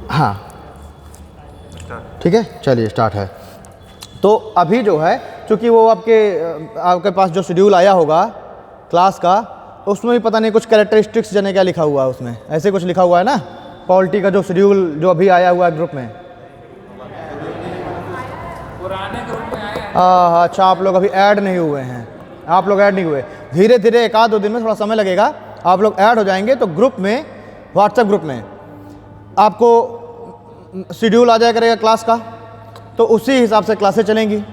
हाँ ठीक है, चलिए स्टार्ट है। तो अभी जो है, चूँकि वो आपके पास जो शेड्यूल आया होगा क्लास का, उसमें भी पता नहीं कुछ कैरेक्टरिस्टिक्स जाने क्या लिखा हुआ है, उसमें ऐसे कुछ लिखा हुआ है ना, पॉलिटी का जो शेड्यूल जो अभी आया हुआ है ग्रुप में। पुराने ग्रुप में आया है। हाँ, अच्छा आप लोग अभी ऐड नहीं हुए हैं, आप लोग ऐड नहीं हुए। धीरे धीरे 1-2 दिन में थोड़ा समय लगेगा, आप लोग ऐड हो जाएंगे तो ग्रुप में, व्हाट्सएप ग्रुप में आपको शेड्यूल आ जाया करेगा क्लास का, तो उसी हिसाब से क्लासें चलेंगी।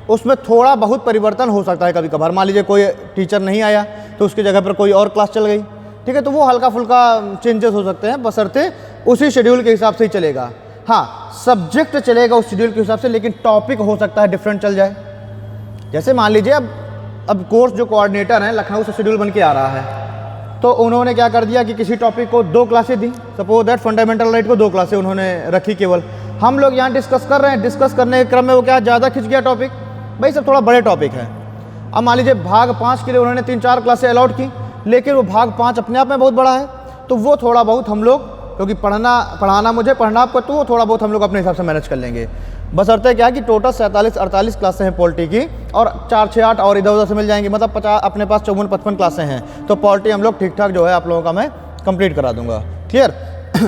उसमें थोड़ा बहुत परिवर्तन हो सकता है कभी कभार, मान लीजिए कोई टीचर नहीं आया तो उसकी जगह पर कोई और क्लास चल गई, ठीक है, तो वो हल्का फुल्का चेंजेस हो सकते हैं, बशर्ते उसी शेड्यूल के हिसाब से ही चलेगा। हाँ, सब्जेक्ट चलेगा उस शेड्यूल के हिसाब से, लेकिन टॉपिक हो सकता है डिफरेंट चल जाए। जैसे मान लीजिए अब कोर्स जो कोऑर्डिनेटर हैं लखनऊ से शेड्यूल बन के आ रहा है, तो उन्होंने क्या कर दिया कि किसी टॉपिक को 2 क्लासें दी, सपोज दैट फंडामेंटल राइट को 2 क्लासें उन्होंने रखी केवल। हम लोग यहाँ डिस्कस कर रहे हैं, डिस्कस करने के क्रम में वो क्या ज़्यादा खिंच गया टॉपिक, भाई सब थोड़ा बड़े टॉपिक है। अब मान लीजिए भाग 5 के लिए उन्होंने 3-4 क्लासें अलॉट की, लेकिन वो भाग 5 अपने आप में बहुत बड़ा है, तो वो थोड़ा बहुत हम लोग, क्योंकि पढ़ाना मुझे, पढ़ना आपको, तो वो थोड़ा बहुत हम लोग अपने हिसाब से मैनेज कर लेंगे। बशर्ते क्या है कि टोटल 47-48 क्लासें हैं पॉलिटी की, और 4-6-8 और इधर उधर से मिल जाएंगी, मतलब 50 अपने पास 54-55 क्लासें हैं, तो पॉलिटी हम लोग ठीक ठाक जो है आप लोगों का मैं कंप्लीट करा दूंगा। क्लियर?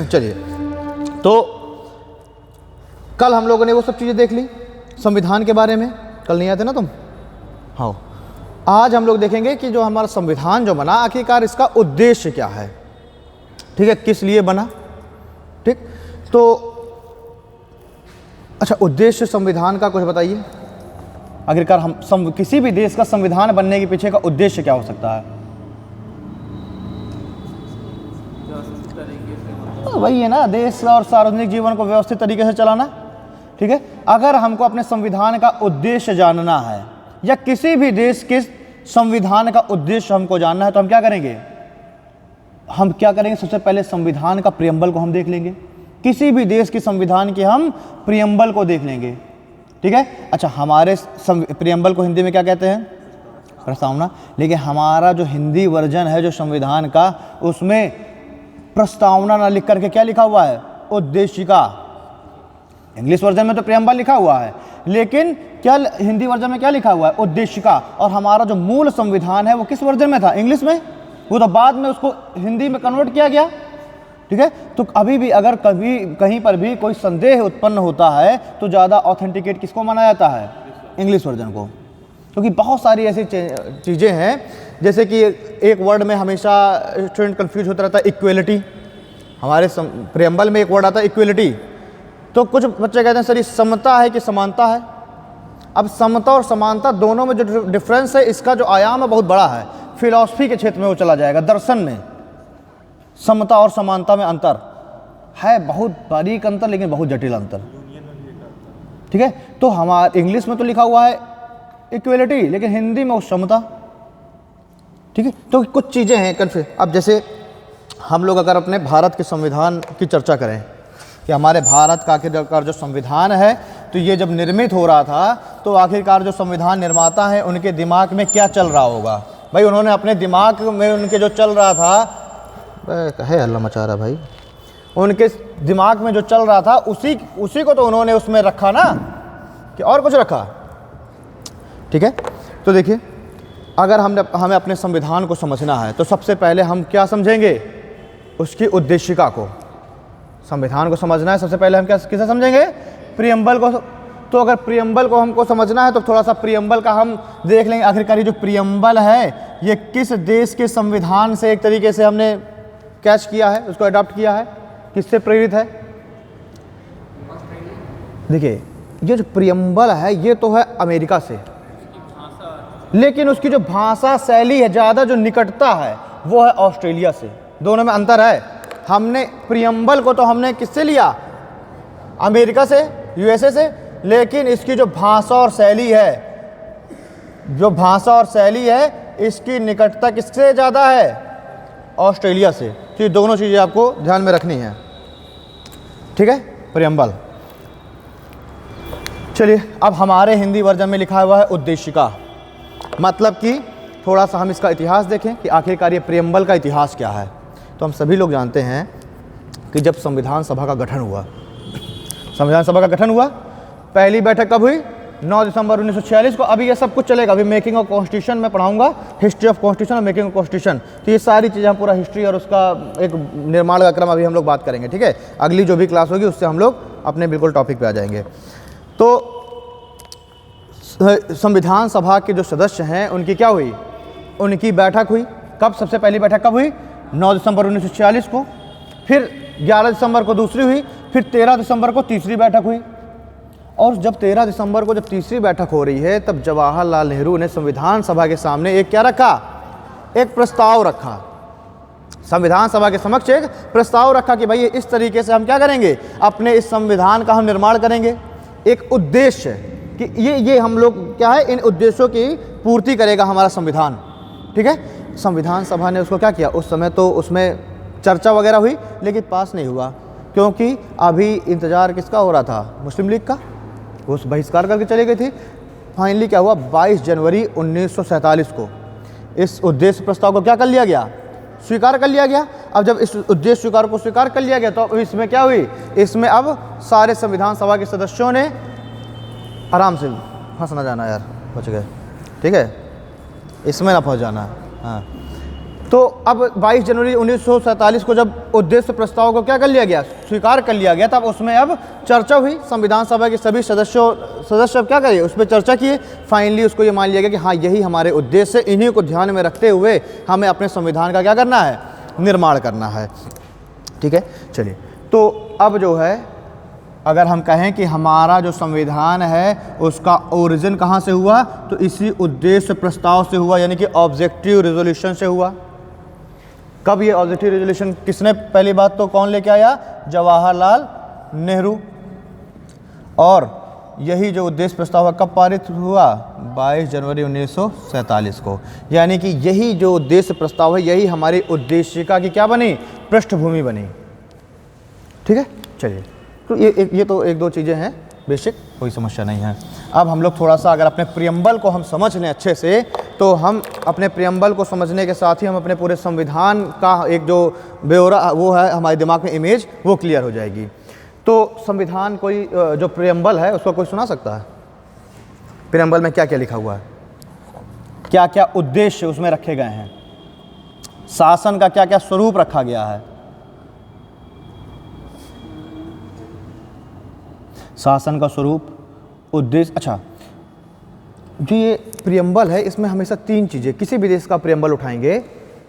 चलिए, तो कल हम लोगों ने वो सब चीज़ें देख ली संविधान के बारे में, कल नहीं आए थे ना तुम? हाँ, आज हम लोग देखेंगे कि जो हमारा संविधान जो बना, आखिरकार इसका उद्देश्य क्या है, ठीक है, किस लिए बना। ठीक, तो अच्छा, उद्देश्य संविधान का कुछ बताइए, आखिरकार हम किसी भी देश का संविधान बनने के पीछे का उद्देश्य क्या हो सकता है? तो वही है ना, देश और सार्वजनिक जीवन को व्यवस्थित तरीके से चलाना। ठीक है, अगर हमको अपने संविधान का उद्देश्य जानना है, या किसी भी देश के संविधान का उद्देश्य हमको जानना है, तो हम क्या करेंगे? सबसे पहले संविधान का प्रियम्बल को हम देख लेंगे, किसी भी देश की संविधान के हम प्रियम्बल को देख लेंगे। ठीक है, अच्छा, हमारे प्रियम्बल को हिंदी में क्या कहते हैं? प्रस्तावना। लेकिन हमारा जो हिंदी वर्जन है जो संविधान का, उसमें प्रस्तावना ना लिख करके क्या लिखा हुआ है? उद्देशिका। इंग्लिश वर्जन में तो प्रियम्बल लिखा हुआ है, लेकिन क्या हिंदी वर्जन में क्या लिखा हुआ है? उद्देशिका। और हमारा जो मूल संविधान है वो किस वर्जन में था? इंग्लिश में। वो तो बाद में उसको हिंदी में कन्वर्ट किया गया। ठीक है, तो अभी भी अगर कभी कहीं पर भी कोई संदेह उत्पन्न होता है तो ज़्यादा ऑथेंटिकेट किसको माना जाता है? इंग्लिश वर्जन को। क्योंकि बहुत सारी ऐसी चीज़ें हैं, जैसे कि एक वर्ड में हमेशा स्टूडेंट कंफ्यूज होता रहता है, इक्वेलिटी। हमारे प्रियम्बल में एक वर्ड आता है इक्वेलिटी, तो कुछ बच्चे कहते हैं सर ये समता है कि समानता है। अब समता और समानता दोनों में जो डिफरेंस है, इसका जो आयाम है बहुत बड़ा है। फिलॉसफी के क्षेत्र में वो चला जाएगा, दर्शन में समता और समानता में अंतर है, बहुत बारीक अंतर, लेकिन बहुत जटिल अंतर। ठीक है, तो हमारे इंग्लिश में तो लिखा हुआ है इक्वेलिटी, लेकिन हिंदी में वो समता। ठीक है, तो कुछ चीज़ें हैं कन्फ्यूज। अब जैसे हम लोग अगर अपने भारत के संविधान की चर्चा करें कि हमारे भारत का आखिरकार जो संविधान है, तो ये जब निर्मित हो रहा था तो आखिरकार जो संविधान निर्माता है उनके दिमाग में क्या चल रहा होगा? भाई उन्होंने अपने दिमाग में उनके जो चल रहा था, है अल्लाह मचा रहा भाई, उनके दिमाग में जो चल रहा था उसी को तो उन्होंने उसमें रखा ना, कि और कुछ रखा? ठीक है, तो देखिए, अगर हमें अपने संविधान को समझना है तो सबसे पहले हम क्या समझेंगे? उसकी उद्देशिका को। संविधान को समझना है, सबसे पहले हम किसे समझेंगे? प्रियम्बल को। तो अगर प्रियम्बल को हमको समझना है तो थोड़ा सा प्रियम्बल का हम देख लेंगे। आखिरकार ये जो प्रियम्बल है, ये किस देश के संविधान से एक तरीके से हमने कैच किया है, उसको अडॉप्ट किया है, किससे प्रेरित है? देखिए, ये जो प्रियम्बल है ये तो है अमेरिका से, लेकिन उसकी जो भाषा शैली है, ज़्यादा जो निकटता है, वो है ऑस्ट्रेलिया से। दोनों में अंतर है। हमने प्रियम्बल को तो हमने किससे लिया? अमेरिका से, यूएसए से, लेकिन इसकी जो भाषा और शैली है, इसकी निकटता किससे ज़्यादा है? ऑस्ट्रेलिया से। तो ये दोनों चीज़ें आपको ध्यान में रखनी है। ठीक है, प्रियम्बल। चलिए, अब हमारे हिंदी वर्जन में लिखा हुआ है उद्देशिका। मतलब कि थोड़ा सा हम इसका इतिहास देखें कि आखिरकार ये प्रियम्बल का इतिहास क्या है। तो हम सभी लोग जानते हैं कि जब संविधान सभा का गठन हुआ, संविधान सभा का गठन हुआ, पहली बैठक कब हुई? 9 दिसंबर 1946 को। अभी ये सब कुछ चलेगा, अभी मेकिंग ऑफ कॉन्स्टिट्यूशन मैं पढ़ाऊंगा, हिस्ट्री ऑफ कॉन्स्टिट्यूशन और मेकिंग ऑफ कॉन्स्टिट्यूशन। तो ये सारी चीज़ें हम पूरा हिस्ट्री और उसका एक निर्माण का क्रम अभी हम लोग बात करेंगे, ठीक है। अगली जो भी क्लास होगी उससे हम लोग अपने बिल्कुल टॉपिक पे आ जाएंगे। तो संविधान सभा के जो सदस्य हैं उनकी क्या हुई? उनकी बैठक हुई। कब? सबसे पहली बैठक कब हुई? 9 दिसंबर 1946 को। फिर 11 दिसंबर को दूसरी हुई। फिर 13 दिसंबर को तीसरी बैठक हुई। और जब 13 दिसंबर को जब तीसरी बैठक हो रही है, तब जवाहरलाल नेहरू ने संविधान सभा के सामने एक क्या रखा? एक प्रस्ताव रखा। संविधान सभा के समक्ष एक प्रस्ताव रखा कि भाई इस तरीके से हम क्या करेंगे, अपने इस संविधान का हम निर्माण करेंगे। एक उद्देश्य कि ये हम लोग क्या है, इन उद्देश्यों की पूर्ति करेगा हमारा संविधान, ठीक है। संविधान सभा ने उसको क्या किया? उस समय तो उसमें चर्चा वगैरह हुई, लेकिन पास नहीं हुआ, क्योंकि अभी इंतज़ार किसका हो रहा था? मुस्लिम लीग का। वो बहिष्कार करके चले गई थी। फाइनली क्या हुआ? 22 जनवरी 1947 को इस उद्देश्य प्रस्ताव को क्या कर लिया गया? स्वीकार कर लिया गया। अब जब इस उद्देश्य स्वीकार कर लिया गया, तो अब इसमें क्या हुई? इसमें अब सारे संविधान सभा के सदस्यों ने आराम से फंस ना जाना यार, बच गए, ठीक है, इसमें ना फंस जाना। हाँ, तो अब 22 जनवरी 1947 को जब उद्देश्य प्रस्ताव को क्या कर लिया गया? स्वीकार कर लिया गया, तब उसमें अब चर्चा हुई। संविधान सभा के सभी सदस्य अब क्या करिए? उस पर चर्चा किए। फाइनली उसको ये मान लिया गया कि हाँ, यही हमारे उद्देश्य, इन्हीं को ध्यान में रखते हुए हमें अपने संविधान का क्या करना है? निर्माण करना है, ठीक है। चलिए, तो अब जो है, अगर हम कहें कि हमारा जो संविधान है उसका ओरिजिन कहाँ से हुआ, तो इसी उद्देश्य प्रस्ताव से हुआ, यानी कि ऑब्जेक्टिव रेजोल्यूशन से हुआ। कब ये ऑब्जेक्टिव रेजोल्यूशन किसने पहली बात तो कौन लेके आया? जवाहरलाल नेहरू। और यही जो उद्देश्य प्रस्ताव कब पारित हुआ? 22 जनवरी 1947 को। यानी कि यही जो उद्देश्य प्रस्ताव है, यही हमारी उद्देशिका की क्या बनी? पृष्ठभूमि बनी, ठीक है। चलिए, तो ये तो एक दो चीज़ें हैं बेसिक, कोई समस्या नहीं है। अब हम लोग थोड़ा सा अगर अपने प्रियम्बल को हम समझ लें अच्छे से, तो हम अपने प्रियम्बल को समझने के साथ ही हम अपने पूरे संविधान का एक जो ब्यौरा वो है हमारे दिमाग में इमेज, वो क्लियर हो जाएगी। तो संविधान कोई जो प्रियम्बल है उसको कोई सुना सकता है? प्रियम्बल में क्या क्या लिखा हुआ है, क्या क्या उद्देश्य उसमें रखे गए हैं, शासन का क्या क्या स्वरूप रखा गया है? शासन का स्वरूप, उद्देश्य। अच्छा, जो ये प्रियम्बल है, इसमें हमेशा तीन चीज़ें, किसी भी देश का प्रियम्बल उठाएंगे,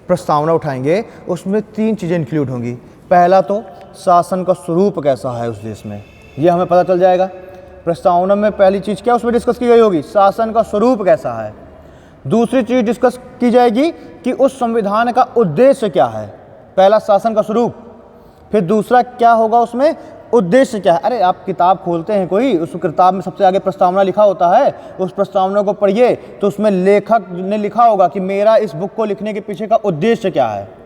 प्रस्तावना उठाएंगे, उसमें तीन चीज़ें इंक्लूड होंगी। पहला तो शासन का स्वरूप कैसा है उस देश में, ये हमें पता चल जाएगा। प्रस्तावना में पहली चीज़ क्या उसमें डिस्कस की गई होगी? शासन का स्वरूप कैसा है। दूसरी चीज़ डिस्कस की जाएगी कि उस संविधान का उद्देश्य क्या है। पहला शासन का स्वरूप, फिर दूसरा क्या होगा उसमें? उद्देश्य क्या है। अरे आप किताब खोलते हैं कोई, उस किताब में सबसे आगे प्रस्तावना लिखा होता है, उस प्रस्तावना को पढ़िए तो उसमें लेखक ने लिखा होगा कि मेरा इस बुक को लिखने के पीछे का उद्देश्य क्या है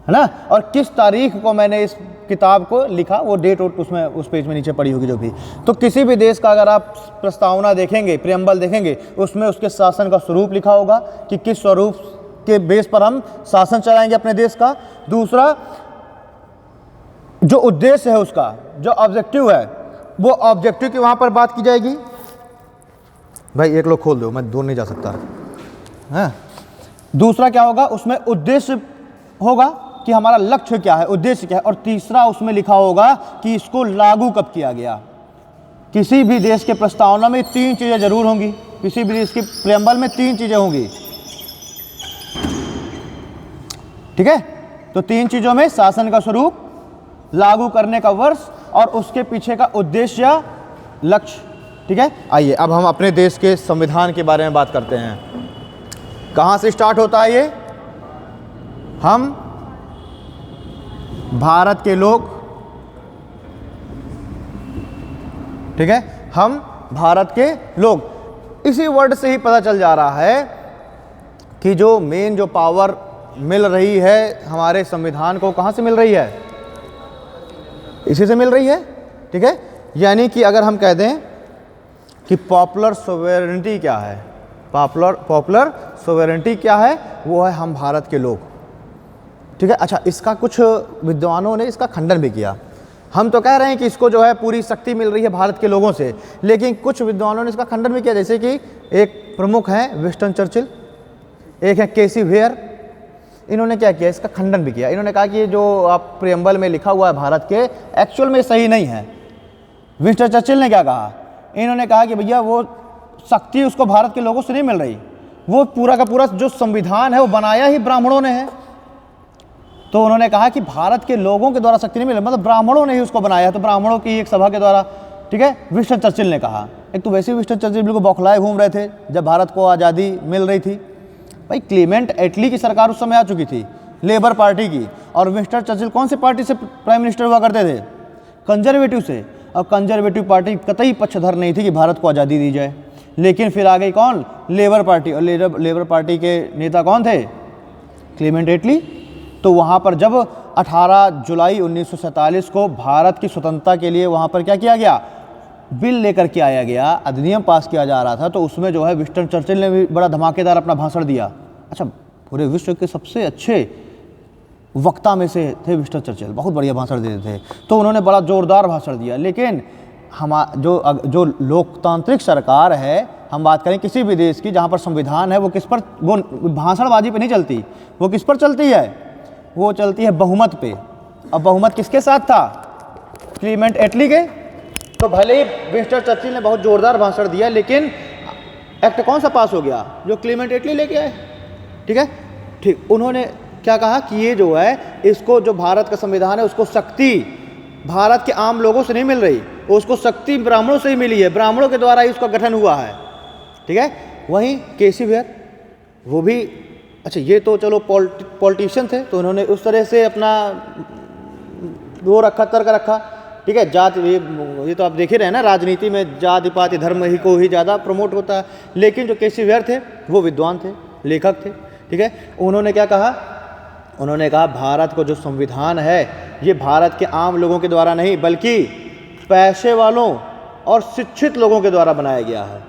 ना, और किस तारीख को मैंने इस किताब को लिखा, वो डेट उसमें उस पेज में नीचे पड़ी होगी जो भी। तो किसी भी देश का अगर आप प्रस्तावना देखेंगे, प्रियम्बल देखेंगे, उसमें उसके शासन का स्वरूप लिखा होगा कि किस स्वरूप के बेस पर हम शासन चलाएंगे अपने देश का। दूसरा, जो उद्देश्य है उसका, जो ऑब्जेक्टिव है, वो ऑब्जेक्टिव की वहाँ पर बात की जाएगी। भाई एक लोग खोल दो, मैं दूर नहीं जा सकता है। दूसरा क्या होगा उसमें? उद्देश्य होगा कि हमारा लक्ष्य क्या है, उद्देश्य क्या है। और तीसरा उसमें लिखा होगा कि इसको लागू कब किया गया। किसी भी देश के प्रस्तावना में तीन चीज़ें जरूर होंगी, किसी भी देश के प्रियम्बल में तीन चीज़ें होंगी, ठीक है। तो तीन चीज़ों में शासन का स्वरूप, लागू करने का वर्ष और उसके पीछे का उद्देश्य या लक्ष्य, ठीक है। आइए अब हम अपने देश के संविधान के बारे में बात करते हैं। कहाँ से स्टार्ट होता है ये? हम भारत के लोग, ठीक है, हम भारत के लोग। इसी वर्ड से ही पता चल जा रहा है कि जो मेन जो पावर मिल रही है हमारे संविधान को, कहाँ से मिल रही है? इसी से मिल रही है, ठीक है। यानी कि अगर हम कह दें कि पॉपुलर सोवेरेनिटी क्या है, पॉपुलर सोवेरेनिटी क्या है, वो है हम भारत के लोग। ठीक है। अच्छा, इसका कुछ विद्वानों ने इसका खंडन भी किया। हम तो कह रहे हैं कि इसको जो है पूरी शक्ति मिल रही है भारत के लोगों से, लेकिन कुछ विद्वानों ने इसका खंडन भी किया, जैसे कि एक प्रमुख हैं विंस्टन चर्चिल, एक है केसी वेयर। इन्होंने क्या किया, इसका खंडन भी किया। इन्होंने कहा कि ये जो आप प्रियम्बल में लिखा हुआ है भारत के, एक्चुअल में सही नहीं है। विंस्टन चर्चिल ने क्या कहा, इन्होंने कहा कि भैया वो शक्ति उसको भारत के लोगों से नहीं मिल रही, वो पूरा का पूरा जो संविधान है वो बनाया ही ब्राह्मणों ने है। तो उन्होंने कहा कि भारत के लोगों के द्वारा शक्ति नहीं मिल रही, मतलब ब्राह्मणों ने ही उसको बनाया है, तो ब्राह्मणों की एक सभा के द्वारा, ठीक है, विंस्टन चर्चिल ने कहा। एक तो वैसे ही विंस्टन चर्चिल बिल्कुल बौखलाए घूम रहे थे जब भारत को आज़ादी मिल रही थी। भाई क्लीमेंट एटली की सरकार उस समय आ चुकी थी, लेबर पार्टी की, और विंस्टन चर्चिल कौन सी पार्टी से प्राइम मिनिस्टर हुआ करते थे, कंजर्वेटिव से। और कंजर्वेटिव पार्टी कतई पक्षधर नहीं थी कि भारत को आज़ादी दी जाए, लेकिन फिर आ गई कौन, लेबर पार्टी। और लेबर पार्टी के नेता कौन थे, क्लीमेंट एटली। तो वहाँ पर जब 18 जुलाई 1947 को भारत की स्वतंत्रता के लिए वहाँ पर क्या किया गया, बिल लेकर के आया गया, अधिनियम पास किया जा रहा था, तो उसमें जो है विंस्टन चर्चिल ने भी बड़ा धमाकेदार अपना भाषण दिया। अच्छा, पूरे विश्व के सबसे अच्छे वक्ता में से थे विंस्टन चर्चिल, बहुत बढ़िया भाषण देते थे, तो उन्होंने बड़ा ज़ोरदार भाषण दिया। लेकिन जो लोकतांत्रिक सरकार है, हम बात करें किसी भी देश की जहाँ पर संविधान है, वो किस पर, वो भाषणबाजी पे नहीं चलती, वो किस पर चलती है, वो चलती है बहुमत पे। अब बहुमत किसके साथ था, क्लीमेंट एटली के। तो भले ही विंस्टन चर्चिल ने बहुत ज़ोरदार भाषण दिया, लेकिन एक्ट कौन सा पास हो गया, जो क्लीमेंट एटली लेके आए, ठीक है। ठीक, उन्होंने क्या कहा कि ये जो है, इसको जो भारत का संविधान है उसको शक्ति भारत के आम लोगों से नहीं मिल रही, उसको शक्ति ब्राह्मणों से ही मिली है, ब्राह्मणों के द्वारा ही उसका गठन हुआ है, ठीक है। वहीं केसी वेयर, वो भी, अच्छा ये तो चलो पॉलिटिशियन थे, तो उन्होंने उस तरह से अपना वो रखा, तर्क रखा, ठीक है। जात, ये तो आप देख ही रहे हैं ना, राजनीति में जाति पाति धर्म ही को ही ज़्यादा प्रमोट होता है। लेकिन जो केसी वेयर थे वो विद्वान थे, लेखक थे, ठीक है। उन्होंने क्या कहा, उन्होंने कहा भारत को जो संविधान है ये भारत के आम लोगों के द्वारा नहीं, बल्कि पैसे वालों और शिक्षित लोगों के द्वारा बनाया गया है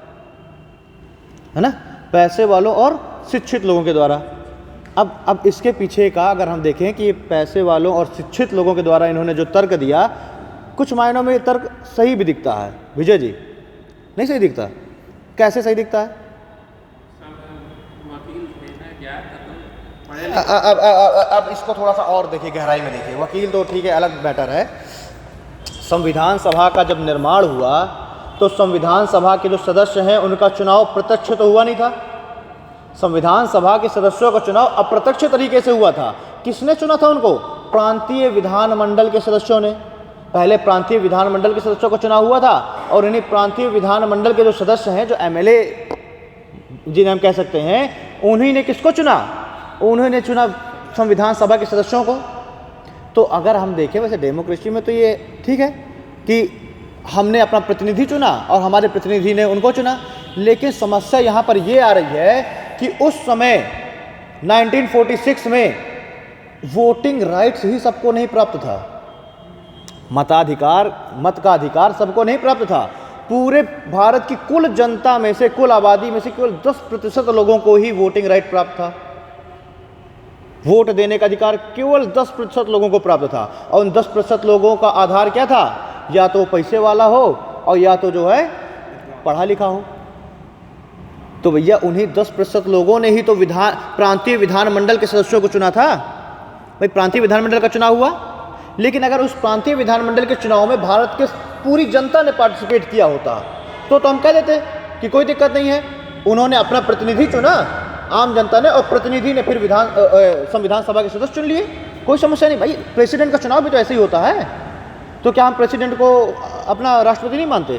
ना, पैसे वालों और शिक्षित लोगों के द्वारा। अब इसके पीछे का अगर हम देखें कि पैसे वालों और शिक्षित लोगों के द्वारा इन्होंने जो तर्क दिया, कुछ मायनों में ये तर्क सही भी दिखता है। विजय जी, नहीं सही दिखता, कैसे सही दिखता है? अब इसको थोड़ा सा और देखिए, गहराई में देखिए। वकील तो ठीक है, अलग मैटर है। संविधान सभा का जब निर्माण हुआ तो संविधान सभा के जो सदस्य हैं उनका चुनाव प्रत्यक्ष तो हुआ नहीं था, संविधान सभा के सदस्यों का चुनाव अप्रत्यक्ष तरीके से हुआ था। किसने चुना था उनको? प्रांतीय विधानमंडल के सदस्यों ने। पहले प्रांतीय विधानमंडल के सदस्यों का चुनाव हुआ था, और इन्हीं प्रांतीय विधानमंडल के जो सदस्य हैं, जो एमएलए जिन्हें हम कह सकते हैं, उन्हीं ने किसको चुना? उन्होंने चुना संविधान सभा के सदस्यों को। तो अगर हम देखें, वैसे डेमोक्रेसी में तो ये ठीक है कि हमने अपना प्रतिनिधि चुना और हमारे प्रतिनिधि ने उनको चुना, लेकिन समस्या यहाँ पर ये आ रही है कि उस समय 1946 में वोटिंग राइट्स ही सबको नहीं प्राप्त था, मताधिकार, मत का अधिकार सबको नहीं प्राप्त था। पूरे भारत की कुल जनता में से, कुल आबादी में से केवल 10% लोगों को ही वोटिंग राइट प्राप्त था। वोट देने का अधिकार केवल 10% लोगों को प्राप्त था, और उन 10% लोगों का आधार क्या था? या तो पैसे वाला हो और या तो जो है पढ़ा लिखा हो। तो भैया उन्हीं 10% लोगों ने ही तो प्रांतीय विधानमंडल के सदस्यों को चुना था। भाई प्रांतीय विधानमंडल का चुनाव हुआ, लेकिन अगर उस प्रांतीय विधानमंडल के चुनाव में भारत के पूरी जनता ने पार्टिसिपेट किया होता तो हम कह देते कि कोई दिक्कत नहीं है, उन्होंने अपना प्रतिनिधि चुना आम जनता ने, और प्रतिनिधि ने फिर संविधान सभा के सदस्य चुन लिए, कोई समस्या नहीं। भाई प्रेसिडेंट का चुनाव भी तो ऐसे ही होता है, तो क्या हम प्रेसिडेंट को अपना राष्ट्रपति नहीं मानते?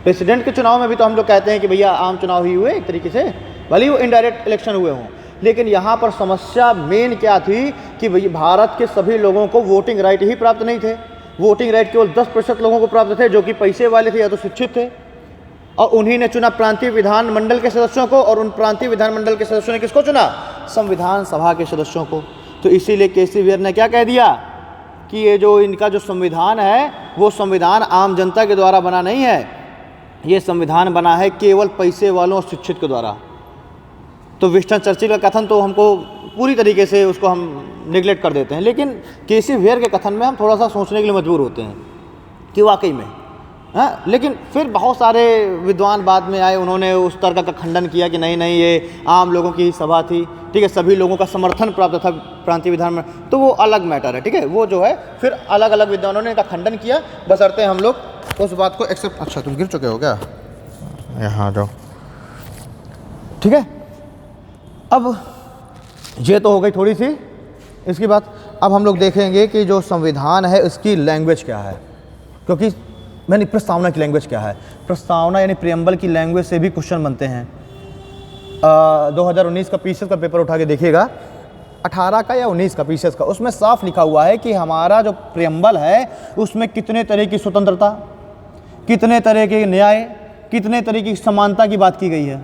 प्रेसिडेंट के चुनाव में भी तो हम लोग कहते हैं कि भैया आम चुनाव ही हुए एक तरीके से, भले ही वो इनडायरेक्ट इलेक्शन हुए हों। लेकिन यहाँ पर समस्या मेन क्या थी कि भैया भारत के सभी लोगों को वोटिंग राइट ही प्राप्त नहीं थे। वोटिंग राइट केवल 10% लोगों को प्राप्त थे, जो कि पैसे वाले थे या तो शिक्षित थे, और उन्हीं ने चुना प्रांतीय विधानमंडल के सदस्यों को, और उन प्रांतीय विधानमंडल के सदस्यों ने किसको चुना? संविधान सभा के सदस्यों को। तो इसीलिए केसी वेयर ने क्या कह दिया कि ये जो इनका जो संविधान है वो संविधान आम जनता के द्वारा बना नहीं है, ये संविधान बना है केवल पैसे वालों और शिक्षित के द्वारा। तो विंस्टन चर्चिल का कथन तो हमको पूरी तरीके से उसको हम निगलेक्ट कर देते हैं, लेकिन केसी वेयर के कथन में हम थोड़ा सा सोचने के लिए मजबूर होते हैं कि वाकई में, हाँ। लेकिन फिर बहुत सारे विद्वान बाद में आए, उन्होंने उस तर्क का खंडन किया कि नहीं नहीं, ये आम लोगों की सभा थी, ठीक है, सभी लोगों का समर्थन प्राप्त था प्रांतीय विधान में, तो वो अलग मैटर है, ठीक है। वो जो है फिर अलग अलग विद्वानों ने इनका खंडन किया, बशर्ते हम लोग उस बात को एक्सेप्ट। अच्छा, तुम गिर चुके हो क्या? यहाँ जाओ, ठीक है। अब ये तो हो गई थोड़ी सी इसकी बात। अब हम लोग देखेंगे कि जो संविधान है उसकी लैंग्वेज क्या है, क्योंकि मैंने प्रस्तावना की लैंग्वेज क्या है। प्रस्तावना यानी प्रियम्बल की लैंग्वेज से भी क्वेश्चन बनते हैं। 2019 का पीसीएस का पेपर उठा के देखिएगा, 18 का या 19 का पीसीएस का, उसमें साफ लिखा हुआ है कि हमारा जो प्रियम्बल है उसमें कितने तरह की स्वतंत्रता, कितने तरह के न्याय, कितने तरह की समानता की बात की गई है,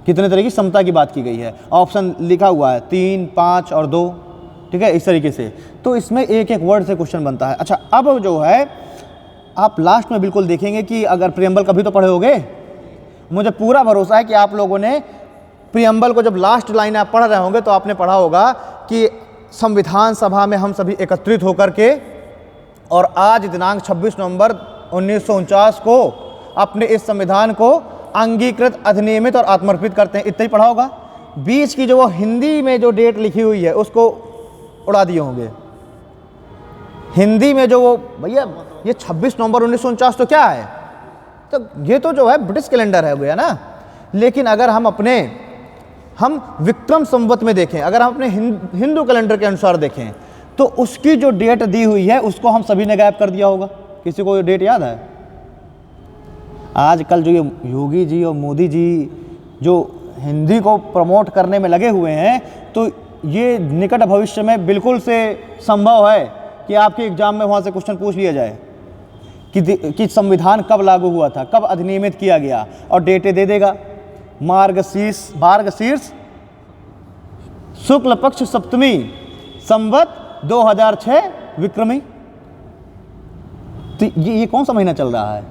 कितने तरह की समता की बात की गई है। ऑप्शन लिखा हुआ है 3, 5 और 2, ठीक है, इस तरीके से। तो इसमें एक एक वर्ड से क्वेश्चन बनता है। अच्छा, अब जो है आप लास्ट में बिल्कुल देखेंगे कि अगर प्रियम्बल कभी तो पढ़े होगे, मुझे पूरा भरोसा है कि आप लोगों ने प्रियम्बल को जब लास्ट लाइन आप पढ़ रहे होंगे तो आपने पढ़ा होगा कि संविधान सभा में हम सभी एकत्रित होकर के और आज दिनांक 26 नवंबर 1949 को अपने इस संविधान को अंगीकृत, अधिनियमित और आत्मर्पित करते हैं। इतना ही पढ़ा होगा। बीच की जो वो हिंदी में जो डेट लिखी हुई है उसको उड़ा दिए होंगे। हिंदी में जो वो, भैया ये 26 नवंबर 1949 तो क्या है, तो ये तो जो है ब्रिटिश कैलेंडर है भैया ना। लेकिन अगर हम विक्रम संवत में देखें, अगर हम अपने हिंदू कैलेंडर के अनुसार देखें, तो उसकी जो डेट दी हुई है उसको हम सभी ने गायब कर दिया होगा। किसी को ये डेट याद है? आजकल जो ये योगी जी और मोदी जी जो हिंदी को प्रमोट करने में लगे हुए हैं, तो ये निकट भविष्य में बिल्कुल से संभव है कि आपके एग्जाम में वहाँ से क्वेश्चन पूछ लिया जाए कि संविधान कब लागू हुआ था, कब अधिनियमित किया गया, और डेटे दे देगा। मार्गशीर्ष शुक्ल पक्ष सप्तमी संवत 2006 विक्रमी। तो ये कौन सा महीना चल रहा है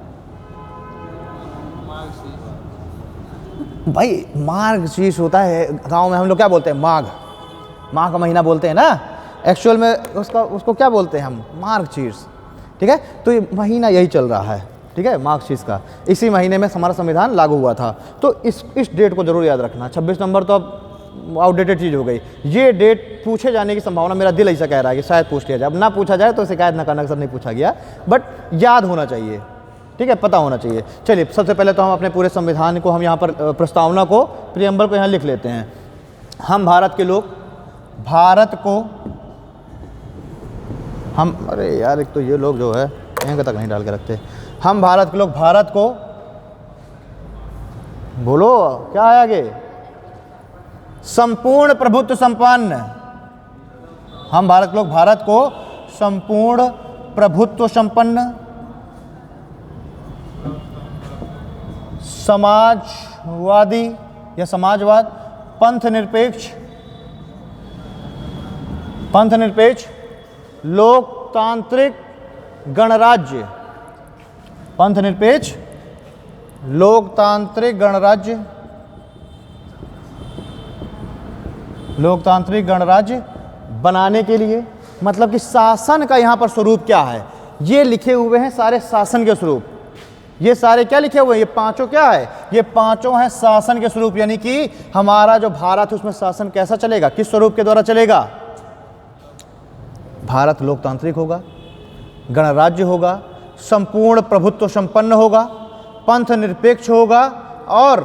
भाई? मार्गशीर्ष होता है, गांव में हम लोग क्या बोलते हैं, माघ का महीना बोलते हैं ना। एक्चुअल में उसको क्या बोलते हैं हम, मार्गशीर्ष, ठीक है। तो ये महीना यही चल रहा है, ठीक है, मार्गशीर्ष का। इसी महीने में हमारा संविधान लागू हुआ था। तो इस डेट को जरूर याद रखना। 26 नवंबर तो अब आउटडेटेड चीज़ हो गई। ये डेट पूछे जाने की संभावना, मेरा दिल ऐसा कह रहा है कि शायद पूछ लिया जाए। अब ना पूछा जाए तो शिकायत न करना, सर नहीं पूछा गया, बट याद होना चाहिए, ठीक है, पता होना चाहिए। चलिए, सबसे पहले तो हम अपने पूरे संविधान को, हम यहाँ पर प्रस्तावना को, प्रियम्बल को यहाँ लिख लेते हैं। हम भारत के लोग, भारत को हम, अरे यार एक तो ये लोग जो है यहाँ तक नहीं डाल के रखते। हम भारत के लोग भारत को, बोलो क्या है आगे, संपूर्ण प्रभुत्व संपन्न। हम भारत के लोग भारत को संपूर्ण प्रभुत्व संपन्न, समाजवादी या समाजवाद, पंथ निरपेक्ष लोकतांत्रिक गणराज्य, पंथ निरपेक्ष लोकतांत्रिक गणराज्य बनाने के लिए, मतलब कि शासन का यहाँ पर स्वरूप क्या है, ये लिखे हुए हैं सारे शासन के स्वरूप। ये सारे क्या लिखे हुए हैं, ये पांचों क्या है, ये पांचों हैं शासन के स्वरूप। यानी कि हमारा जो भारत है उसमें शासन कैसा चलेगा, किस स्वरूप के द्वारा चलेगा? भारत लोकतांत्रिक होगा, गणराज्य होगा, संपूर्ण प्रभुत्व संपन्न होगा, पंथ निरपेक्ष होगा और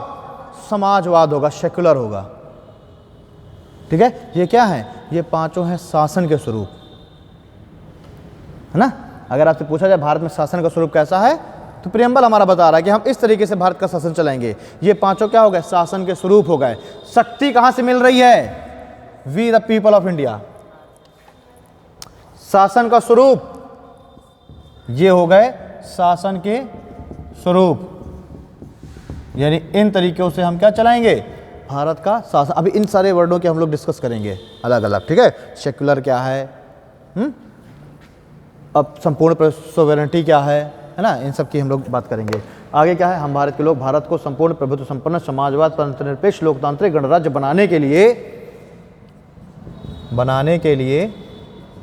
समाजवाद होगा, सेक्युलर होगा, ठीक है। ये क्या है, ये पांचों हैं शासन के स्वरूप, है ना। अगर आपसे पूछा जाए भारत में शासन का स्वरूप कैसा है, तो प्रियम्बल हमारा बता रहा है कि हम इस तरीके से भारत का शासन चलाएंगे। ये पांचों क्या हो गए, शासन के स्वरूप हो गए। शक्ति कहां से मिल रही है, we the people of India. शासन का स्वरूप, ये हो गए शासन के स्वरूप, यानी इन तरीकों से हम क्या चलाएंगे, भारत का शासन। अभी इन सारे वर्डों के हम लोग डिस्कस करेंगे अलग अलग, ठीक है। सेक्युलर क्या है, अब संपूर्ण सोवेरेंटी क्या है ना, इन सब की हम लोग बात करेंगे। आगे क्या है, हम भारत के लोग भारत को संपूर्ण प्रभुत्व संपन्न समाजवाद धर्मनिरपेक्ष लोकतांत्रिक गणराज्य बनाने के लिए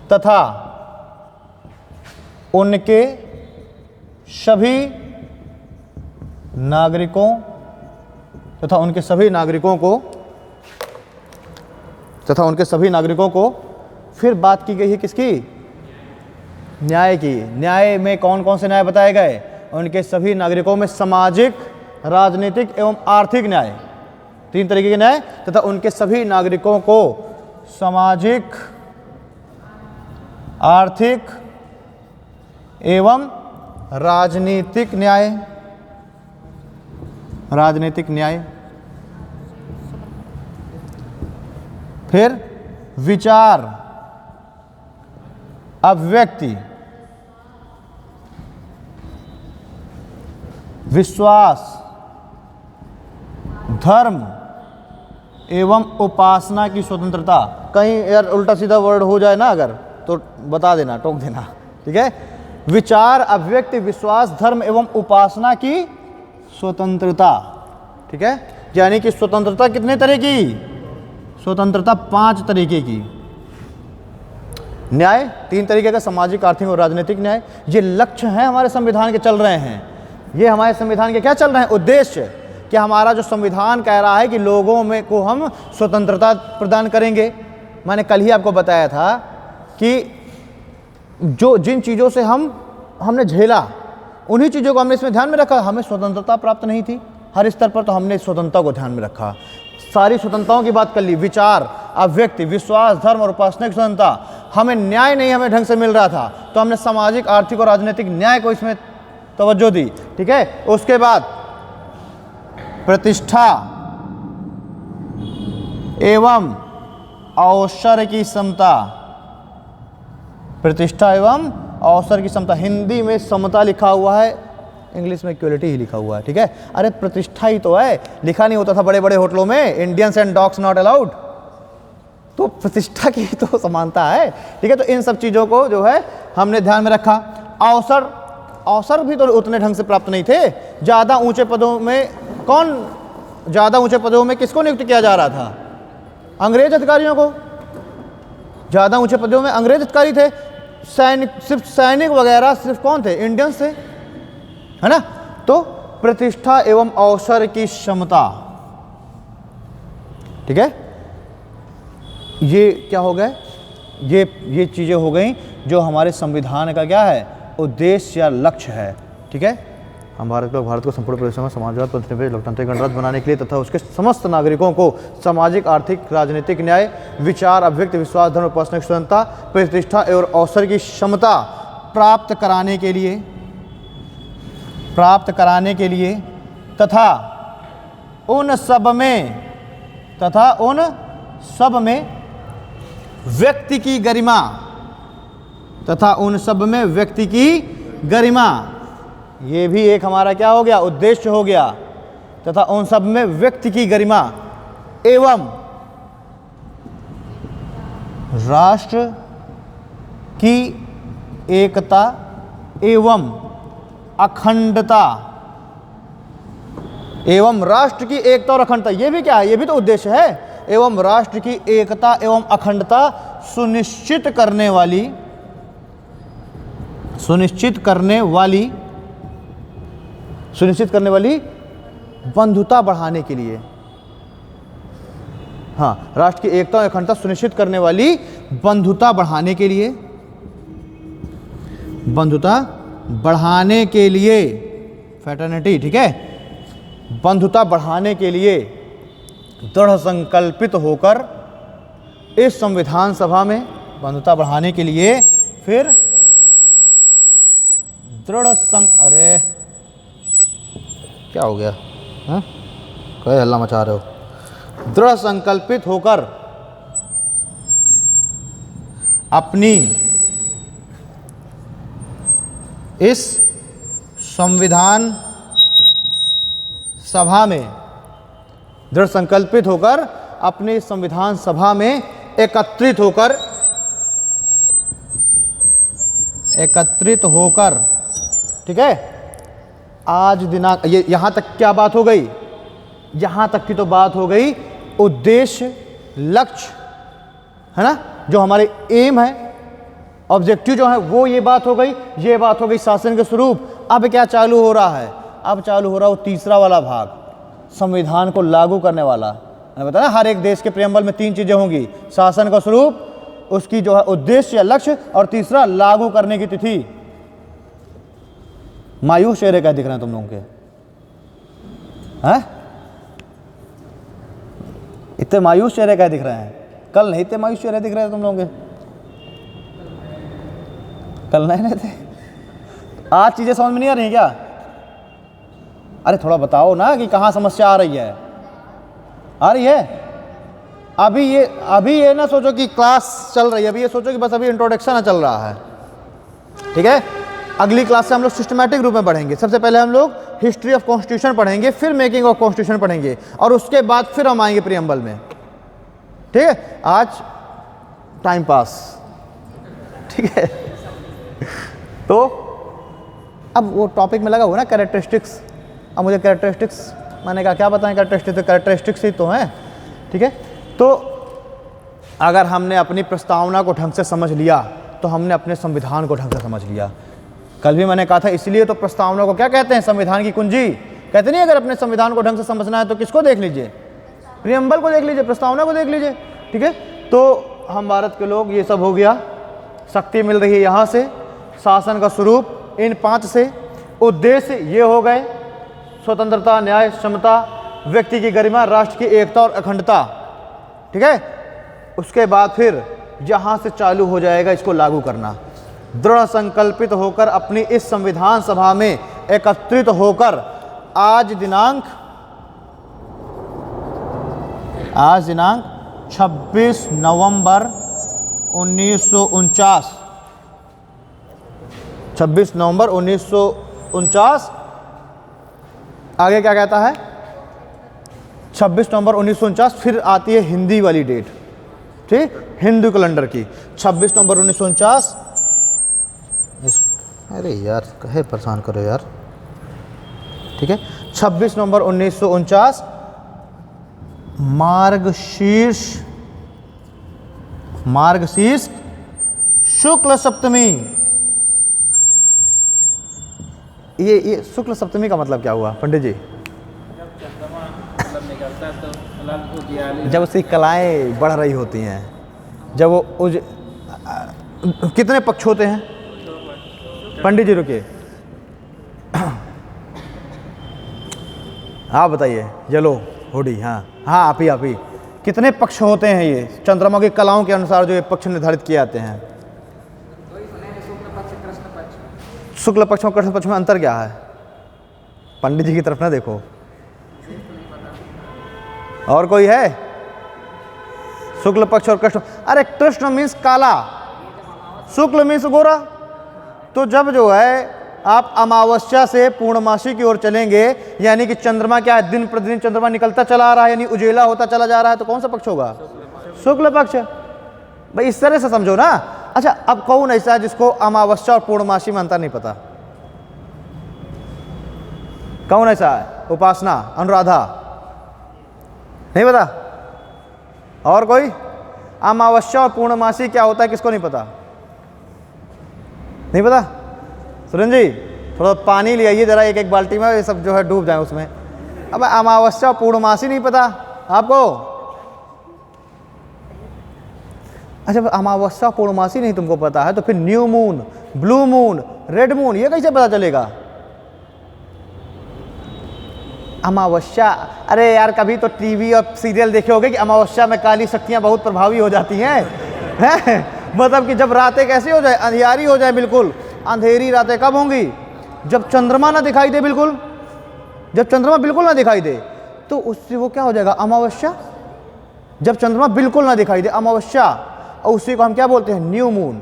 तथा उनके सभी नागरिकों को फिर बात की गई है किसकी, न्याय की। न्याय में कौन कौन से न्याय बताए गए, उनके सभी नागरिकों में सामाजिक, राजनीतिक एवं आर्थिक न्याय, 3 तरीके के न्याय, तथा उनके सभी नागरिकों को सामाजिक, आर्थिक एवं राजनीतिक न्याय। फिर विचार, अभिव्यक्ति, विश्वास, धर्म एवं उपासना की स्वतंत्रता। कहीं यार उल्टा सीधा वर्ड हो जाए ना अगर, तो बता देना, टोक देना, ठीक है। विचार, अभिव्यक्ति, विश्वास, धर्म एवं उपासना की स्वतंत्रता, ठीक है। यानी कि स्वतंत्रता कितने तरह की, स्वतंत्रता 5 तरीके की। न्याय 3 तरीके का, सामाजिक, आर्थिक और राजनीतिक न्याय। ये लक्ष्य हैं हमारे संविधान के चल रहे हैं, ये हमारे संविधान के क्या चल रहे हैं, उद्देश्य, कि हमारा जो संविधान कह रहा है कि लोगों में को हम स्वतंत्रता प्रदान करेंगे। मैंने कल ही आपको बताया था कि जिन चीज़ों से हमने झेला, उन्हीं चीज़ों को हमने इसमें ध्यान में रखा। हमें स्वतंत्रता प्राप्त नहीं थी हर स्तर पर, तो हमने स्वतंत्रता को ध्यान में रखा, सारी स्वतंत्रताओं की बात कर ली। विचार, अभिव्यक्ति, विश्वास, धर्म और उपासना की स्वतंत्रता। हमें न्याय नहीं हमें ढंग से मिल रहा था, तो हमने सामाजिक, आर्थिक और राजनीतिक न्याय को इसमें तवज्जो दी, ठीक है। उसके बाद प्रतिष्ठा एवं अवसर की समता, प्रतिष्ठा एवं अवसर की समता। हिंदी में समता लिखा हुआ है, इंग्लिश में इक्वलिटी ही लिखा हुआ है, ठीक है। अरे प्रतिष्ठा ही तो है, लिखा नहीं होता था बड़े बड़े होटलों में, Indians and dogs not allowed, तो प्रतिष्ठा की तो समानता है, ठीक है। तो इन सब चीज़ों को जो है हमने ध्यान में रखा। अवसर भी तो उतने ढंग से प्राप्त नहीं थे। ज़्यादा ऊंचे पदों में किसको नियुक्त किया जा रहा था, अंग्रेज अधिकारियों को। ज़्यादा ऊंचे पदों में अंग्रेज अधिकारी थे, सिर्फ सैनिक वगैरह सिर्फ कौन थे, इंडियंस थे, है ना। तो प्रतिष्ठा एवं अवसर की क्षमता, ठीक है। ये क्या हो गए, ये चीज़ें हो गई जो हमारे संविधान का क्या है, उद्देश्य या लक्ष्य है, ठीक है। हम भारत को संपूर्ण प्रदेश में समाजवाद धर्मनिरपेक्ष लोकतांत्रिक गणराज्य बनाने के लिए तथा उसके समस्त नागरिकों को सामाजिक, आर्थिक, राजनीतिक न्याय, विचार, अभिव्यक्ति, विश्वास, धर्म, उपासना की स्वतंत्रता, प्रतिष्ठा एवं अवसर की क्षमता प्राप्त कराने के लिए तथा उन सब में व्यक्ति की गरिमा, ये भी एक हमारा क्या हो गया, उद्देश्य हो गया। तथा उन सब में व्यक्ति की गरिमा एवं राष्ट्र की एकता एवं अखंडता, एवं राष्ट्र की एकता और अखंडता, ये भी क्या है, ये भी तो उद्देश्य है। एवं राष्ट्र की एकता एवं अखंडता सुनिश्चित करने वाली बंधुता बढ़ाने के लिए, हाँ, राष्ट्र की एकता और अखंडता सुनिश्चित करने वाली बंधुता बढ़ाने के लिए फ्रेटर्निटी, ठीक है, बंधुता बढ़ाने के लिए दृढ़ संकल्पित होकर इस संविधान सभा में बंधुता बढ़ाने के लिए फिर अरे क्या हो गया, हाँ, क्या हल्ला मचा रहे हो। दृढ़ संकल्पित होकर अपनी इस संविधान सभा में, दृढ़ संकल्पित होकर अपनी संविधान सभा में एकत्रित होकर, ठीक है, आज दिनांक, ये यहाँ तक क्या बात हो गई, यहाँ तक की तो बात हो गई उद्देश्य, लक्ष्य, है ना, जो हमारे एम है, ऑब्जेक्टिव जो है वो, ये बात हो गई। ये बात हो गई शासन के स्वरूप। अब क्या चालू हो रहा है, अब चालू हो रहा है वो तीसरा वाला भाग, संविधान को लागू करने वाला। मैंने बताया हर एक देश के प्रियम्बल में 3 चीज़ें होंगी, शासन का स्वरूप, उसकी जो है उद्देश्य या लक्ष्य, और तीसरा लागू करने की तिथि। मायूस चेहरे क्या दिख रहे हैं तुम लोगों के, हैं? इतने मायूस चेहरे क्या दिख रहे हैं? कल नहीं इतने मायूस चेहरे दिख रहे थे तुम लोगों के, कल नहीं थे। आज चीजें समझ में नहीं आ रही क्या? अरे थोड़ा बताओ ना कि कहाँ समस्या आ रही है, आ रही है? अभी ये ना सोचो कि क्लास चल रही है, अभी ये सोचो कि बस अभी इंट्रोडक्शन चल रहा है, ठीक है? अगली क्लास से हम लोग सिस्टमैटिक रूप में पढ़ेंगे। सबसे पहले हम लोग हिस्ट्री ऑफ कॉन्स्टिट्यूशन पढ़ेंगे, फिर मेकिंग ऑफ कॉन्स्टिट्यूशन पढ़ेंगे, और उसके बाद फिर हम आएंगे प्रियम्बल में, ठीक है? आज टाइम पास, ठीक है? तो अब वो टॉपिक में लगा हुआ ना कैरेक्टरिस्टिक्स। अब मुझे कैरेक्टरिस्टिक्स, मैंने कहा क्या बताएं कैरेक्टरिस्टिक्स ही तो हैं, ठीक है? तो अगर हमने अपनी प्रस्तावना को ढंग से समझ लिया तो हमने अपने संविधान को ढंग से समझ लिया। कल भी मैंने कहा था, इसलिए तो प्रस्तावना को क्या कहते हैं, संविधान की कुंजी कहते नहीं। अगर अपने संविधान को ढंग से समझना है तो किसको देख लीजिए, प्रियम्बल को देख लीजिए, प्रस्तावना को देख लीजिए, ठीक है? तो हम भारत के लोग, ये सब हो गया, शक्ति मिल रही है यहाँ से, शासन का स्वरूप इन 5 से, उद्देश्य ये हो गए, स्वतंत्रता, न्याय, क्षमता, व्यक्ति की गरिमा, राष्ट्र की एकता और अखंडता, ठीक है? उसके बाद फिर यहाँ से चालू हो जाएगा इसको लागू करना। दृढ़ संकल्पित होकर अपनी इस संविधान सभा में एकत्रित होकर आज दिनांक 26 नवंबर 1949, 26 नवंबर 1949, आगे क्या कहता है, 26 नवंबर 1949, फिर आती है हिंदी वाली डेट, ठीक, हिंदू कैलेंडर की 26 नवंबर 1949। अरे यार कहे परेशान करो यार, ठीक है? 26 नवंबर 1949, मार्गशीर्ष शुक्ल सप्तमी। ये शुक्ल सप्तमी का मतलब क्या हुआ पंडित जी? जब उसकी कलाएं बढ़ रही होती हैं, जब वो कितने पक्ष होते हैं पंडित जी? रुकिए, आप बताइए, येलो होडी, हाँ हाँ, आप ही कितने पक्ष होते हैं ये चंद्रमा की कलाओं के अनुसार जो ये पक्ष निर्धारित किए जाते हैं? शुक्ल पक्ष और कृष्ण पक्ष में अंतर क्या है? पंडित जी की तरफ ना देखो, और कोई है? शुक्ल पक्ष और कृष्ण, अरे कृष्ण मीन्स काला, शुक्ल मीन्स गोरा। तो जब जो है आप अमावस्या से पूर्णमासी की ओर चलेंगे, यानी कि चंद्रमा क्या है, दिन प्रतिदिन चंद्रमा निकलता चला आ रहा है, यानी उजेला होता चला जा रहा है, तो कौन सा पक्ष होगा? शुक्ल पक्ष। भाई इस तरह से समझो ना। अच्छा, अब कौन ऐसा है जिसको अमावस्या और पूर्णमासी में अंतर नहीं पता? कौन ऐसा है? उपासना, अनुराधा, नहीं पता? और कोई? अमावस्या और पूर्णमासी क्या होता है किसको नहीं पता? नहीं पता? सुरेंद्र जी थोड़ा पानी ले आइए जरा, एक बाल्टी में, ये सब जो है डूब जाए उसमें। अब अमावस्या और पूर्णमासी नहीं पता आपको? अच्छा, अमावस्या पूर्णमासी नहीं तुमको पता है, तो फिर new moon, blue moon, red moon, ये कैसे पता चलेगा? अमावस्या, अरे यार कभी तो टीवी और सीरियल देखे होंगे कि अमावस्या में काली शक्तियां बहुत प्रभावी हो जाती हैं, मतलब कि जब रातें कैसी हो जाए, अंधियारी हो जाए, बिल्कुल अंधेरी रातें कब होंगी? जब चंद्रमा ना दिखाई दे, बिल्कुल, जब चंद्रमा बिल्कुल ना दिखाई दे, तो उससे वो क्या हो जाएगा? अमावस्या। जब चंद्रमा बिल्कुल ना दिखाई दे, अमावस्या, और उसी को हम क्या बोलते हैं? New moon.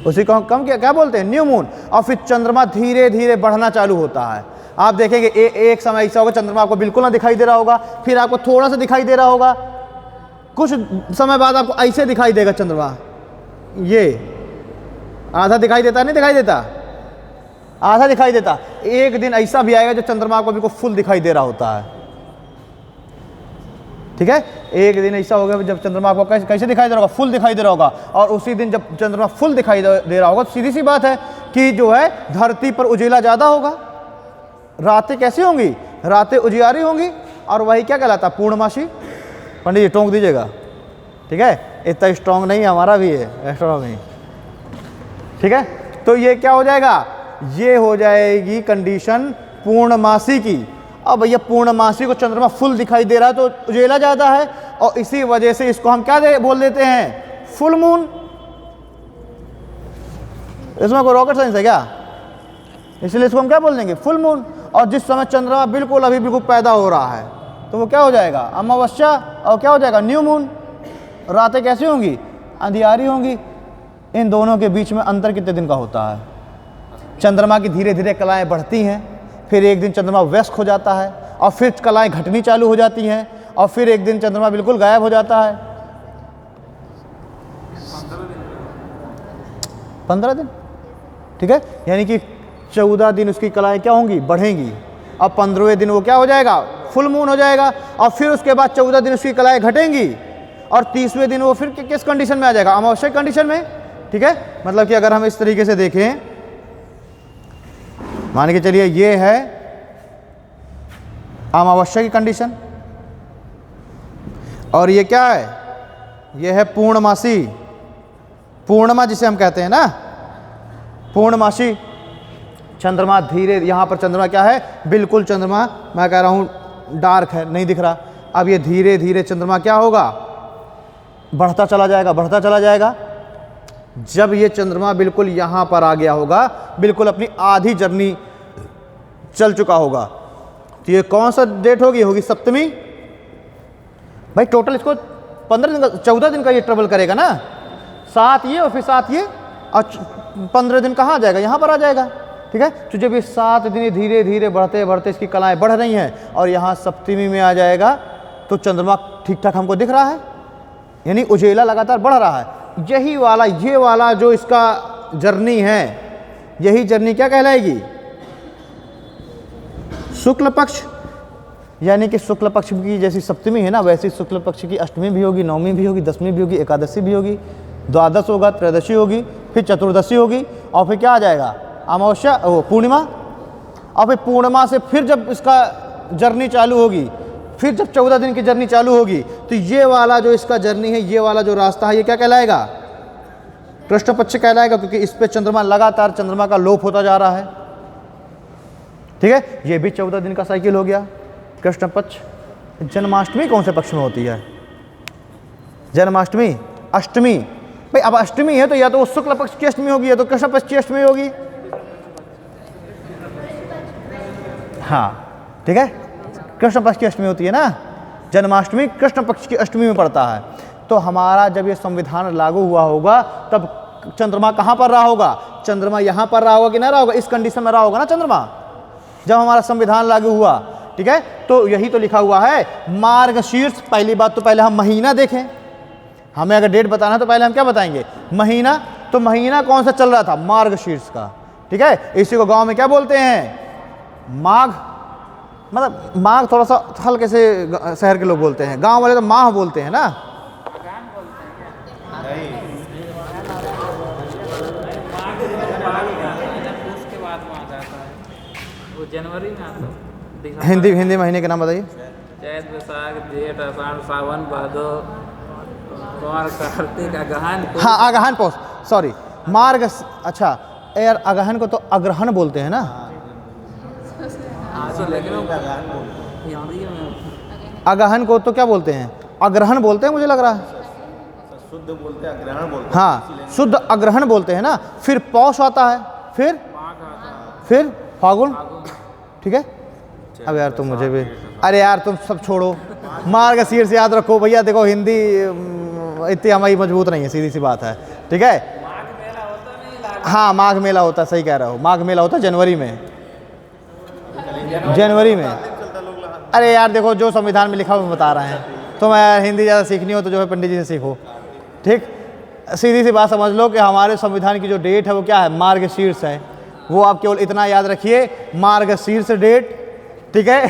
उसी को हम क्या बोलते हैं? New moon. और फिर चंद्रमा धीरे धीरे बढ़ना चालू होता है। आप देखेंगे एक समय ऐसा होगा चंद्रमा आपको बिल्कुल ना दिखाई दे रहा होगा, फिर आपको थोड़ा सा दिखाई दे रहा होगा, कुछ समय बाद आपको ऐसे दिखाई देगा चंद्रमा, ये आधा दिखाई देता, नहीं दिखाई देता? आधा दिखाई देता। एक दिन ऐसा भी आएगा जब चंद्रमा को बिल्कुल फुल दिखाई दे रहा होता है, ठीक है। एक दिन ऐसा होगा जब चंद्रमा को कैसे दिखाई दे रहा होगा, फुल दिखाई दे रहा होगा। और उसी दिन जब चंद्रमा फुल दिखाई दे रहा होगा तो सीधी सी बात है कि जो है धरती पर उजेला ज़्यादा होगा, रातें कैसी होंगी, रातें उजियारी होंगी, और वही क्या कहलाता है, पूर्णमासी। पंडित जी टोंक दीजिएगा, ठीक है, इतना स्ट्रांग नहीं हमारा भी है एस्ट्रोनॉमी, ठीक है। तो ये क्या हो जाएगा, ये हो जाएगी कंडीशन पूर्णमासी की। अब भैया पूर्णमासी को चंद्रमा फुल दिखाई दे रहा है तो उजेला ज़्यादा है, और इसी वजह से इसको हम क्या बोल देते हैं, फुल मून। इसमें कोई रॉकेट साइंस है क्या, इसलिए इसको हम क्या बोल देंगे, फुल मून। और जिस समय चंद्रमा बिल्कुल अभी बिल्कुल पैदा हो रहा है तो वो क्या हो जाएगा, अमावस्या, और क्या हो जाएगा, न्यू मून। रातें कैसी होंगी, अंधियारी होंगी। इन दोनों के बीच में अंतर कितने दिन का होता है, चंद्रमा की धीरे धीरे कलाएं बढ़ती हैं, फिर एक दिन चंद्रमा व्यस्त हो जाता है, और फिर कलाएं घटनी चालू हो जाती हैं, और फिर एक दिन चंद्रमा बिल्कुल गायब हो जाता है। 15 दिन, ठीक है। यानी कि 14 दिन उसकी कलाएं क्या होंगी, बढ़ेंगी। अब 15वें दिन वो क्या हो जाएगा, फुल मून हो जाएगा, और फिर उसके बाद 14 दिन उसकी कलाएं घटेंगी, और 30वें दिन वो फिर किस कंडीशन में आ जाएगा, अमावस्या कंडीशन में, ठीक है। मतलब कि अगर हम इस तरीके से देखें, मान के चलिए ये है अमावस्या की कंडीशन, और ये क्या है, ये है पूर्णमासी, पूर्णिमा जिसे हम कहते हैं ना, पूर्णमासी। चंद्रमा धीरे, यहाँ पर चंद्रमा क्या है, बिल्कुल चंद्रमा, मैं कह रहा हूँ डार्क है, नहीं दिख रहा। अब ये धीरे धीरे चंद्रमा क्या होगा, बढ़ता चला जाएगा, बढ़ता चला जाएगा। जब ये चंद्रमा बिल्कुल यहाँ पर आ गया होगा, बिल्कुल अपनी आधी जर्नी चल चुका होगा, तो ये कौन सा डेट होगी, होगी सप्तमी। भाई टोटल इसको 15 दिन का, 14 दिन का ये ट्रेवल करेगा ना, 7 ये और फिर 7 ये, और 15 दिन कहाँ आ जाएगा, यहाँ पर आ जाएगा, ठीक है। तो जब ये 7 दिन धीरे धीरे बढ़ते बढ़ते इसकी कलाएं बढ़ रही हैं, और यहाँ सप्तमी में आ जाएगा, तो चंद्रमा ठीक ठाक हमको दिख रहा है, यानी उजेला लगातार बढ़ रहा है। यही वाला, ये वाला जो इसका जर्नी है, यही जर्नी क्या कहलाएगी, शुक्ल पक्ष। यानी कि शुक्ल पक्ष की जैसी सप्तमी है ना, वैसी शुक्ल पक्ष की अष्टमी भी होगी, नवमी भी होगी, दसवीं भी होगी, एकादशी भी होगी, द्वादश होगा, त्रयोदशी होगी, फिर चतुर्दशी होगी, और फिर क्या आ जाएगा, अमावस्या, पूर्णिमा। और फिर पूर्णिमा से फिर जब इसका जर्नी चालू होगी, फिर जब 14 दिन की जर्नी चालू होगी, तो ये वाला जो इसका जर्नी है, ये वाला जो रास्ता है, ये क्या कहलाएगा, कृष्ण पक्ष कहलाएगा, क्योंकि इस पे चंद्रमा लगातार, चंद्रमा का लोप होता जा रहा है, ठीक है। ये भी 14 दिन का साइकिल हो गया, कृष्ण पक्ष। जन्माष्टमी कौन से पक्ष में होती है, जन्माष्टमी, अष्टमी। भाई अब अष्टमी है तो या तो वो शुक्ल पक्ष की अष्टमी होगी, या तो कृष्ण पक्ष की अष्टमी होगी, हाँ, ठीक है। कृष्ण पक्ष की अष्टमी होती है ना, जन्माष्टमी कृष्ण पक्ष की अष्टमी में पड़ता है। तो हमारा जब ये संविधान लागू हुआ होगा, तब चंद्रमा कहाँ पर रहा होगा, चंद्रमा यहाँ पर रहा होगा कि ना रहा होगा, इस कंडीशन में रहा होगा ना चंद्रमा, जब हमारा संविधान लागू हुआ, ठीक है। तो यही तो लिखा हुआ है, मार्गशीर्ष। पहली बात तो पहले हम महीना देखें, हमें अगर डेट बताना है तो पहले हम क्या बताएंगे, महीना। तो महीना कौन सा चल रहा था, मार्गशीर्ष का, ठीक है। इसी को गांव में क्या बोलते हैं, माघ। मतलब माघ थोड़ा सा हल्के से शहर के लोग बोलते हैं, गांव वाले तो माह बोलते हैं ना। उसके बाद वहाँ जाता है, वो जनवरी में आता है। हिंदी महीने के नाम बताइए। चैत, बैसाख, जेठ, आषाढ़, सावन, भादो, कुमार, कार्तिक, अगहन। हाँ, अगहन पौष, सॉरी, मार्ग। अच्छा यार, अगहन को तो अग्रहण बोलते हैं ना, अगहन को तो क्या बोलते हैं, अग्रहण बोलते हैं, मुझे लग रहा है। शुद्ध बोलते हैं, अग्रहण बोलते हैं। हाँ, शुद्ध अग्रहण बोलते हैं ना। फिर पौष आता है, फिर फागुन, ठीक है। अब यार तुम मुझे भी, अरे यार तुम सब छोड़ो, मार्गशीर्ष याद रखो भैया। देखो हिंदी इतनी हमारी मजबूत नहीं है, सीधी सी बात है, ठीक है। हाँ, माघ मेला होता है, सही कह रहे हो, माघ मेला होता है जनवरी में, जनवरी में। अरे यार देखो, जो संविधान में लिखा हुआ बता रहे हैं, तो मैं हिंदी ज़्यादा सीखनी हो तो जो है पंडित जी से सीखो, ठीक। सीधी सी बात समझ लो कि हमारे संविधान की जो डेट है वो क्या है, मार्गशीर्ष है, वो आप केवल इतना याद रखिए, मार्गशीर्ष डेट, ठीक है,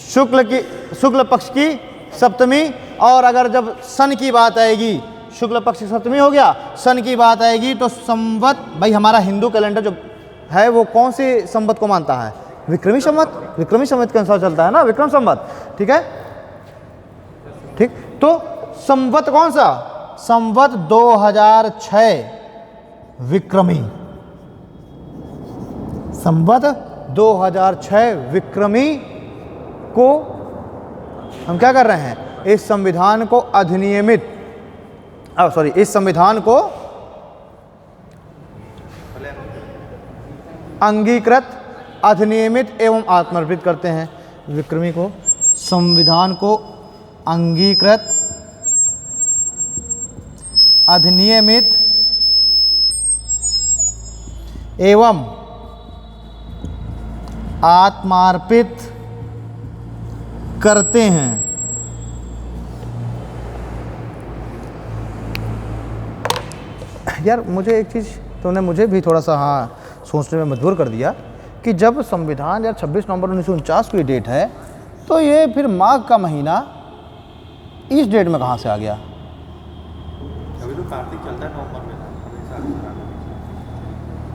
शुक्ल पक्ष की सप्तमी, और अगर जब सन की बात आएगी, शुक्ल पक्ष की सप्तमी हो गया, सन की बात आएगी तो संवत, भाई हमारा हिंदू कैलेंडर जो है वो कौन सी संवत को मानता है? विक्रमी संवत, विक्रमी संवत के अनुसार चलता है ना, विक्रम संवत, ठीक है, ठीक। तो संवत कौन सा? संवत 2006 विक्रमी, संवत 2006 विक्रमी को हम क्या कर रहे हैं? इस संविधान को अधिनियमित, इस संविधान को अंगीकृत, अधिनियमित एवं आत्मर्पित करते हैं। विक्रमी को, संविधान को अंगीकृत, अधिनियमित एवं आत्मार्पित करते हैं। यार मुझे एक चीज़ तुमने मुझे भी थोड़ा सा सोचने में मजबूर कर दिया कि जब संविधान यार 26 नवंबर 1949 की डेट है, तो ये फिर माघ का महीना इस डेट में कहाँ से आ गया? अभी तो कार्तिक चलता है नवंबर में,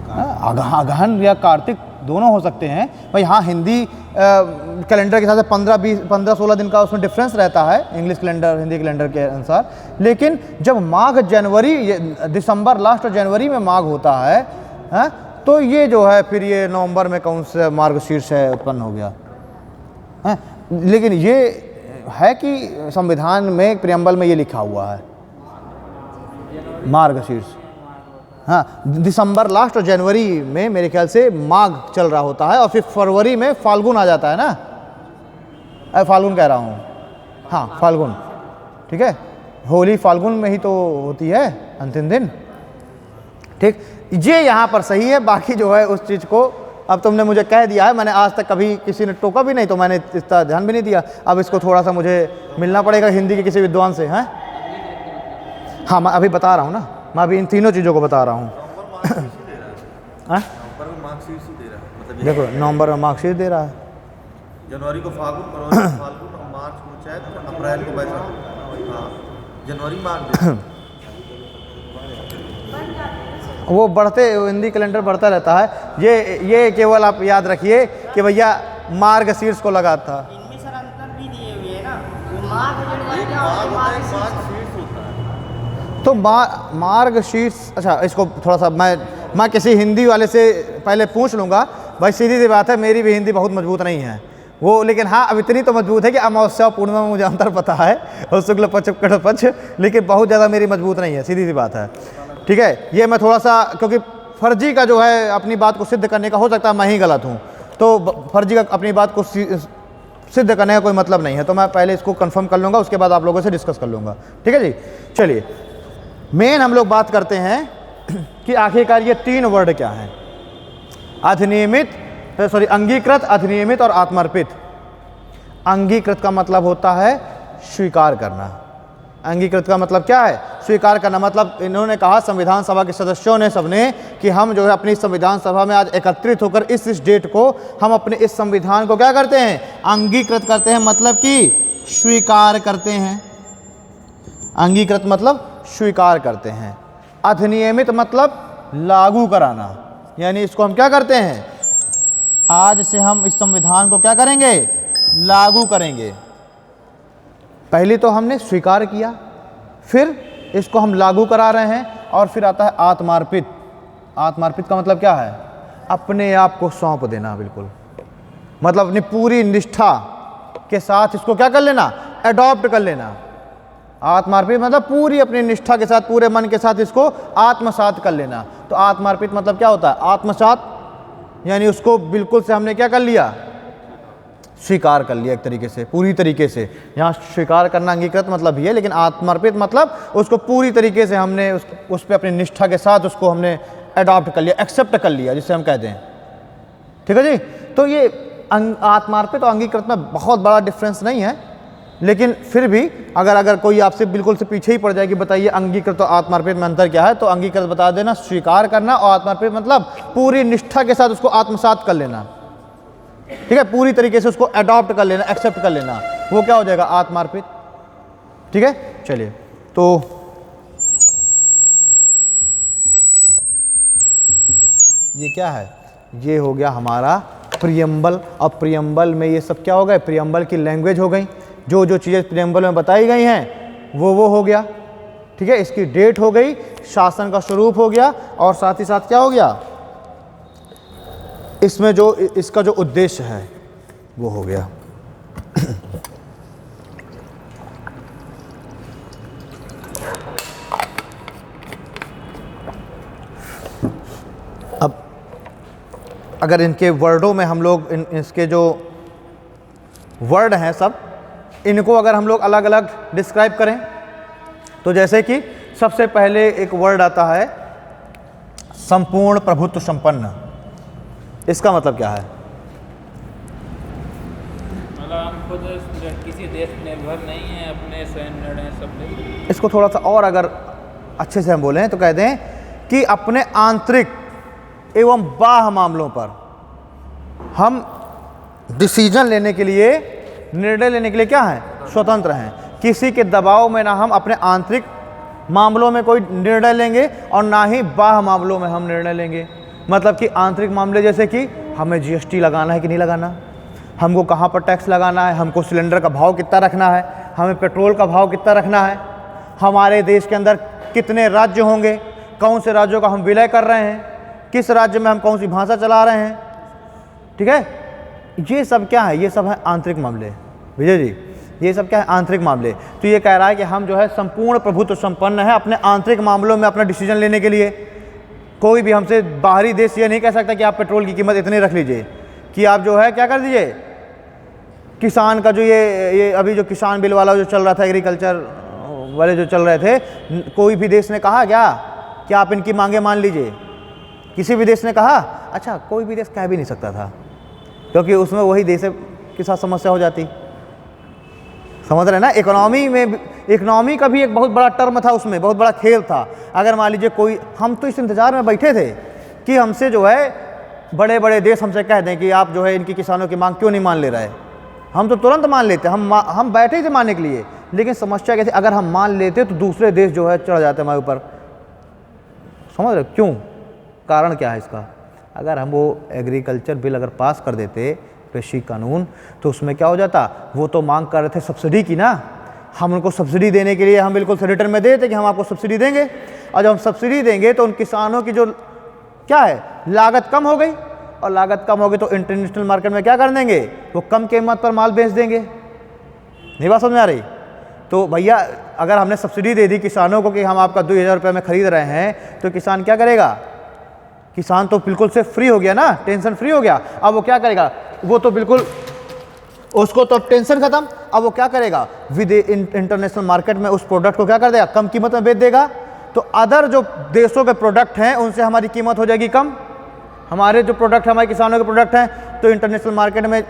अगहन या कार्तिक दोनों हो सकते हैं भाई। हाँ, हिंदी कैलेंडर के हिसाब से 15-16 दिन का उसमें डिफरेंस रहता है, इंग्लिश कैलेंडर हिंदी कैलेंडर के अनुसार। लेकिन जब माघ जनवरी, दिसंबर लास्ट और जनवरी में माघ होता है, तो ये जो है फिर ये नवंबर में कौन से मार्गशीर्ष है उत्पन्न हो गया है। लेकिन ये है कि संविधान में प्रियम्बल में ये लिखा हुआ है मार्गशीर्ष। हाँ, दिसंबर लास्ट और जनवरी में मेरे ख्याल से माघ चल रहा होता है, और फिर फरवरी में फाल्गुन आ जाता है ना, फाल्गुन कह रहा हूँ, हाँ फाल्गुन, ठीक है, होली फाल्गुन में ही तो होती है अंतिम दिन, ठीक। ये यहाँ पर सही है, बाकी जो है उस चीज़ को अब तुमने मुझे कह दिया है, मैंने आज तक कभी किसी ने टोका भी नहीं, तो मैंने इसका ध्यान भी नहीं दिया। अब इसको थोड़ा सा मुझे मिलना पड़ेगा हिंदी के किसी विद्वान से, हैं। हाँ, मैं अभी बता रहा हूँ ना, मैं अभी इन तीनों चीज़ों को बता रहा हूँ। देखो, नवंबर में मार्कशीट दे रहा है, जनवरी को फाल्गुन, फरवरी को फाल्गुन, और मार्च को चैत्र, अप्रैल को बैसाख, जनवरी मार्च वो बढ़ते, हिंदी कैलेंडर बढ़ता रहता है। ये केवल आप याद रखिए कि भैया मार्गशीर्ष को लगा था। इनमें सर अंतर भी दिए हुए है ना, वो माघ जनवरी क्या होता है, शीर्ष होता है। तो मार्गशीर्ष, अच्छा इसको थोड़ा सा मैं किसी हिंदी वाले से पहले पूछ लूँगा। भाई सीधी सी बात है, मेरी भी हिंदी बहुत मजबूत नहीं है वो, लेकिन हाँ अब इतनी तो मजबूत है कि अमावस्या पूर्णिमा में मुझे अंतर पता है, और शुक्ल पक्ष कृष्ण पक्ष, लेकिन बहुत ज़्यादा मेरी मजबूत नहीं है, सीधी सी बात है, ठीक है। ये मैं थोड़ा सा, क्योंकि फर्जी का जो है अपनी बात को सिद्ध करने का, हो सकता है मैं ही गलत हूँ, तो फर्जी का अपनी बात को सिद्ध करने का कोई मतलब नहीं है, तो मैं पहले इसको कंफर्म कर लूँगा, उसके बाद आप लोगों से डिस्कस कर लूँगा, ठीक है जी। चलिए, मेन हम लोग बात करते हैं कि आखिरकार ये तीन वर्ड क्या हैं, अंगीकृत, अधिनियमित और आत्मर्पित। अंगीकृत का मतलब होता है स्वीकार करना। अंगीकृत का मतलब क्या है? स्वीकार करना। मतलब इन्होंने कहा, संविधान सभा के सदस्यों ने सबने, कि हम जो है अपनी संविधान सभा में आज एकत्रित होकर इस डेट को हम अपने इस संविधान को क्या करते हैं? अंगीकृत करते हैं, मतलब कि स्वीकार करते हैं। अंगीकृत मतलब स्वीकार करते हैं। अधिनियमित मतलब लागू कराना, यानी इसको हम क्या करते हैं, आज से हम इस संविधान को क्या करेंगे? लागू करेंगे। पहले तो हमने स्वीकार किया, फिर इसको हम लागू करा रहे हैं, और फिर आता है आत्मार्पित। आत्मार्पित का मतलब क्या है? अपने आप को सौंप देना, बिल्कुल, मतलब अपनी पूरी निष्ठा के साथ इसको क्या कर लेना? अडॉप्ट कर लेना। आत्मार्पित मतलब पूरी अपनी निष्ठा के साथ, पूरे मन के साथ इसको आत्मसात कर लेना। तो आत्मार्पित मतलब क्या होता है? आत्मसात, यानी उसको बिल्कुल से हमने क्या कर लिया? स्वीकार कर लिया, एक तरीके से, पूरी तरीके से। यहाँ स्वीकार करना अंगीकृत मतलब ही है, लेकिन आत्मार्पित मतलब उसको पूरी तरीके से हमने उस पर अपनी निष्ठा के साथ उसको हमने अडॉप्ट कर लिया, एक्सेप्ट कर लिया, जिसे हम कहते हैं। ठीक है जी। तो ये आत्मार्पित और अंगीकृत में बहुत बड़ा डिफरेंस नहीं है, लेकिन फिर भी अगर कोई आपसे बिल्कुल से पीछे ही पड़ जाए कि बताइए अंगीकृत और आत्मार्पित में अंतर क्या है, तो अंगीकृत बता देना स्वीकार करना, और आत्मार्पित मतलब पूरी निष्ठा के साथ उसको आत्मसात कर लेना, ठीक है, पूरी तरीके से उसको अडॉप्ट कर लेना, एक्सेप्ट कर लेना, वो क्या हो जाएगा आत्मार्पित। ठीक है, चलिए तो ये क्या है, ये हो गया हमारा प्रियम्बल। और प्रियम्बल में ये सब क्या हो गए, प्रियम्बल की लैंग्वेज हो गई, जो जो चीज़ें प्रियम्बल में बताई गई हैं वो हो गया। ठीक है, इसकी डेट हो गई, शासन का स्वरूप हो गया, और साथ ही साथ क्या हो गया, इसमें जो इसका जो उद्देश्य है वो हो गया। अब अगर इनके वर्डों में हम लोग इसके जो वर्ड हैं सब, इनको अगर हम लोग अलग अलग डिस्क्राइब करें, तो जैसे कि सबसे पहले एक वर्ड आता है संपूर्ण प्रभुत्व संपन्न। इसका मतलब क्या है? मतलब हम खुद किसी देश निर्भर नहीं है, अपने स्वयं निर्णय सब ले। इसको थोड़ा सा और अगर अच्छे से हम बोलें तो कह दें कि अपने आंतरिक एवं बाह्य मामलों पर हम डिसीजन लेने के लिए, निर्णय लेने के लिए क्या है, स्वतंत्र हैं। किसी के दबाव में ना हम अपने आंतरिक मामलों में कोई निर्णय लेंगे और ना ही बाह्य मामलों में हम निर्णय लेंगे। मतलब कि आंतरिक मामले जैसे कि हमें जीएसटी लगाना है कि नहीं लगाना, हमको कहाँ पर टैक्स लगाना है, हमको सिलेंडर का भाव कितना रखना है, हमें पेट्रोल का भाव कितना रखना है, हमारे देश के अंदर कितने राज्य होंगे, कौन से राज्यों का हम विलय कर रहे हैं, किस राज्य में हम कौन सी भाषा चला रहे हैं। ठीक है, ये सब क्या है, ये सब है आंतरिक मामले। विजय जी, ये सब क्या है, आंतरिक मामले। तो ये कह रहा है कि हम जो है संपूर्ण प्रभुत्व संपन्न है अपने आंतरिक मामलों में अपना डिसीजन लेने के लिए। कोई भी हमसे बाहरी देश ये नहीं कह सकता कि आप पेट्रोल की कीमत इतनी रख लीजिए, कि आप जो है क्या कर दीजिए, किसान का जो ये अभी जो किसान बिल वाला जो चल रहा था, एग्रीकल्चर वाले जो चल रहे थे, कोई भी देश ने कहा क्या कि आप इनकी मांगे मान लीजिए? किसी भी देश ने कहा? अच्छा, कोई भी देश कह भी नहीं सकता था, क्योंकि उसमें वही देश के साथ समस्या हो जाती। समझ रहे ना, इकोनॉमी में, इकोनॉमी का भी एक बहुत बड़ा टर्म था, उसमें बहुत बड़ा खेल था। अगर मान लीजिए कोई, हम तो इस इंतज़ार में बैठे थे कि हमसे जो है बड़े बड़े देश हमसे कह दें कि आप जो है इनकी किसानों की मांग क्यों नहीं मान ले रहे। हम तो तुरंत मान लेते, हम बैठे थे मानने के लिए, लेकिन समस्या कैसे, अगर हम मान लेते तो दूसरे देश जो है चढ़ जाते हमारे ऊपर। समझ रहे क्यों, कारण क्या है इसका? अगर हम वो एग्रीकल्चर बिल अगर पास कर देते, कृषि कानून, तो उसमें क्या हो जाता, वो तो मांग कर रहे थे सब्सिडी की ना, हम उनको सब्सिडी देने के लिए हम बिल्कुल से रिटर्न में देते कि हम आपको सब्सिडी देंगे, और जब हम सब्सिडी देंगे तो उन किसानों की जो क्या है लागत कम हो गई, और लागत कम हो गई तो इंटरनेशनल मार्केट में क्या कर देंगे, वो कम कीमत पर माल बेच देंगे। नहीं बात समझ में आ रही? तो भैया अगर हमने सब्सिडी दे दी किसानों को कि हम आपका 2000 रुपये में ख़रीद रहे हैं, तो किसान क्या करेगा, किसान तो बिल्कुल से फ्री हो गया ना, टेंशन फ्री हो गया। अब वो क्या करेगा, वो तो बिल्कुल, उसको तो अब टेंशन खत्म। अब वो क्या करेगा, इंटरनेशनल मार्केट में उस प्रोडक्ट को क्या कर देगा, कम कीमत में बेच देगा। तो अदर जो देशों के प्रोडक्ट हैं उनसे हमारी कीमत हो जाएगी कम। हमारे जो प्रोडक्ट, हमारे किसानों के प्रोडक्ट हैं, तो इंटरनेशनल मार्केट में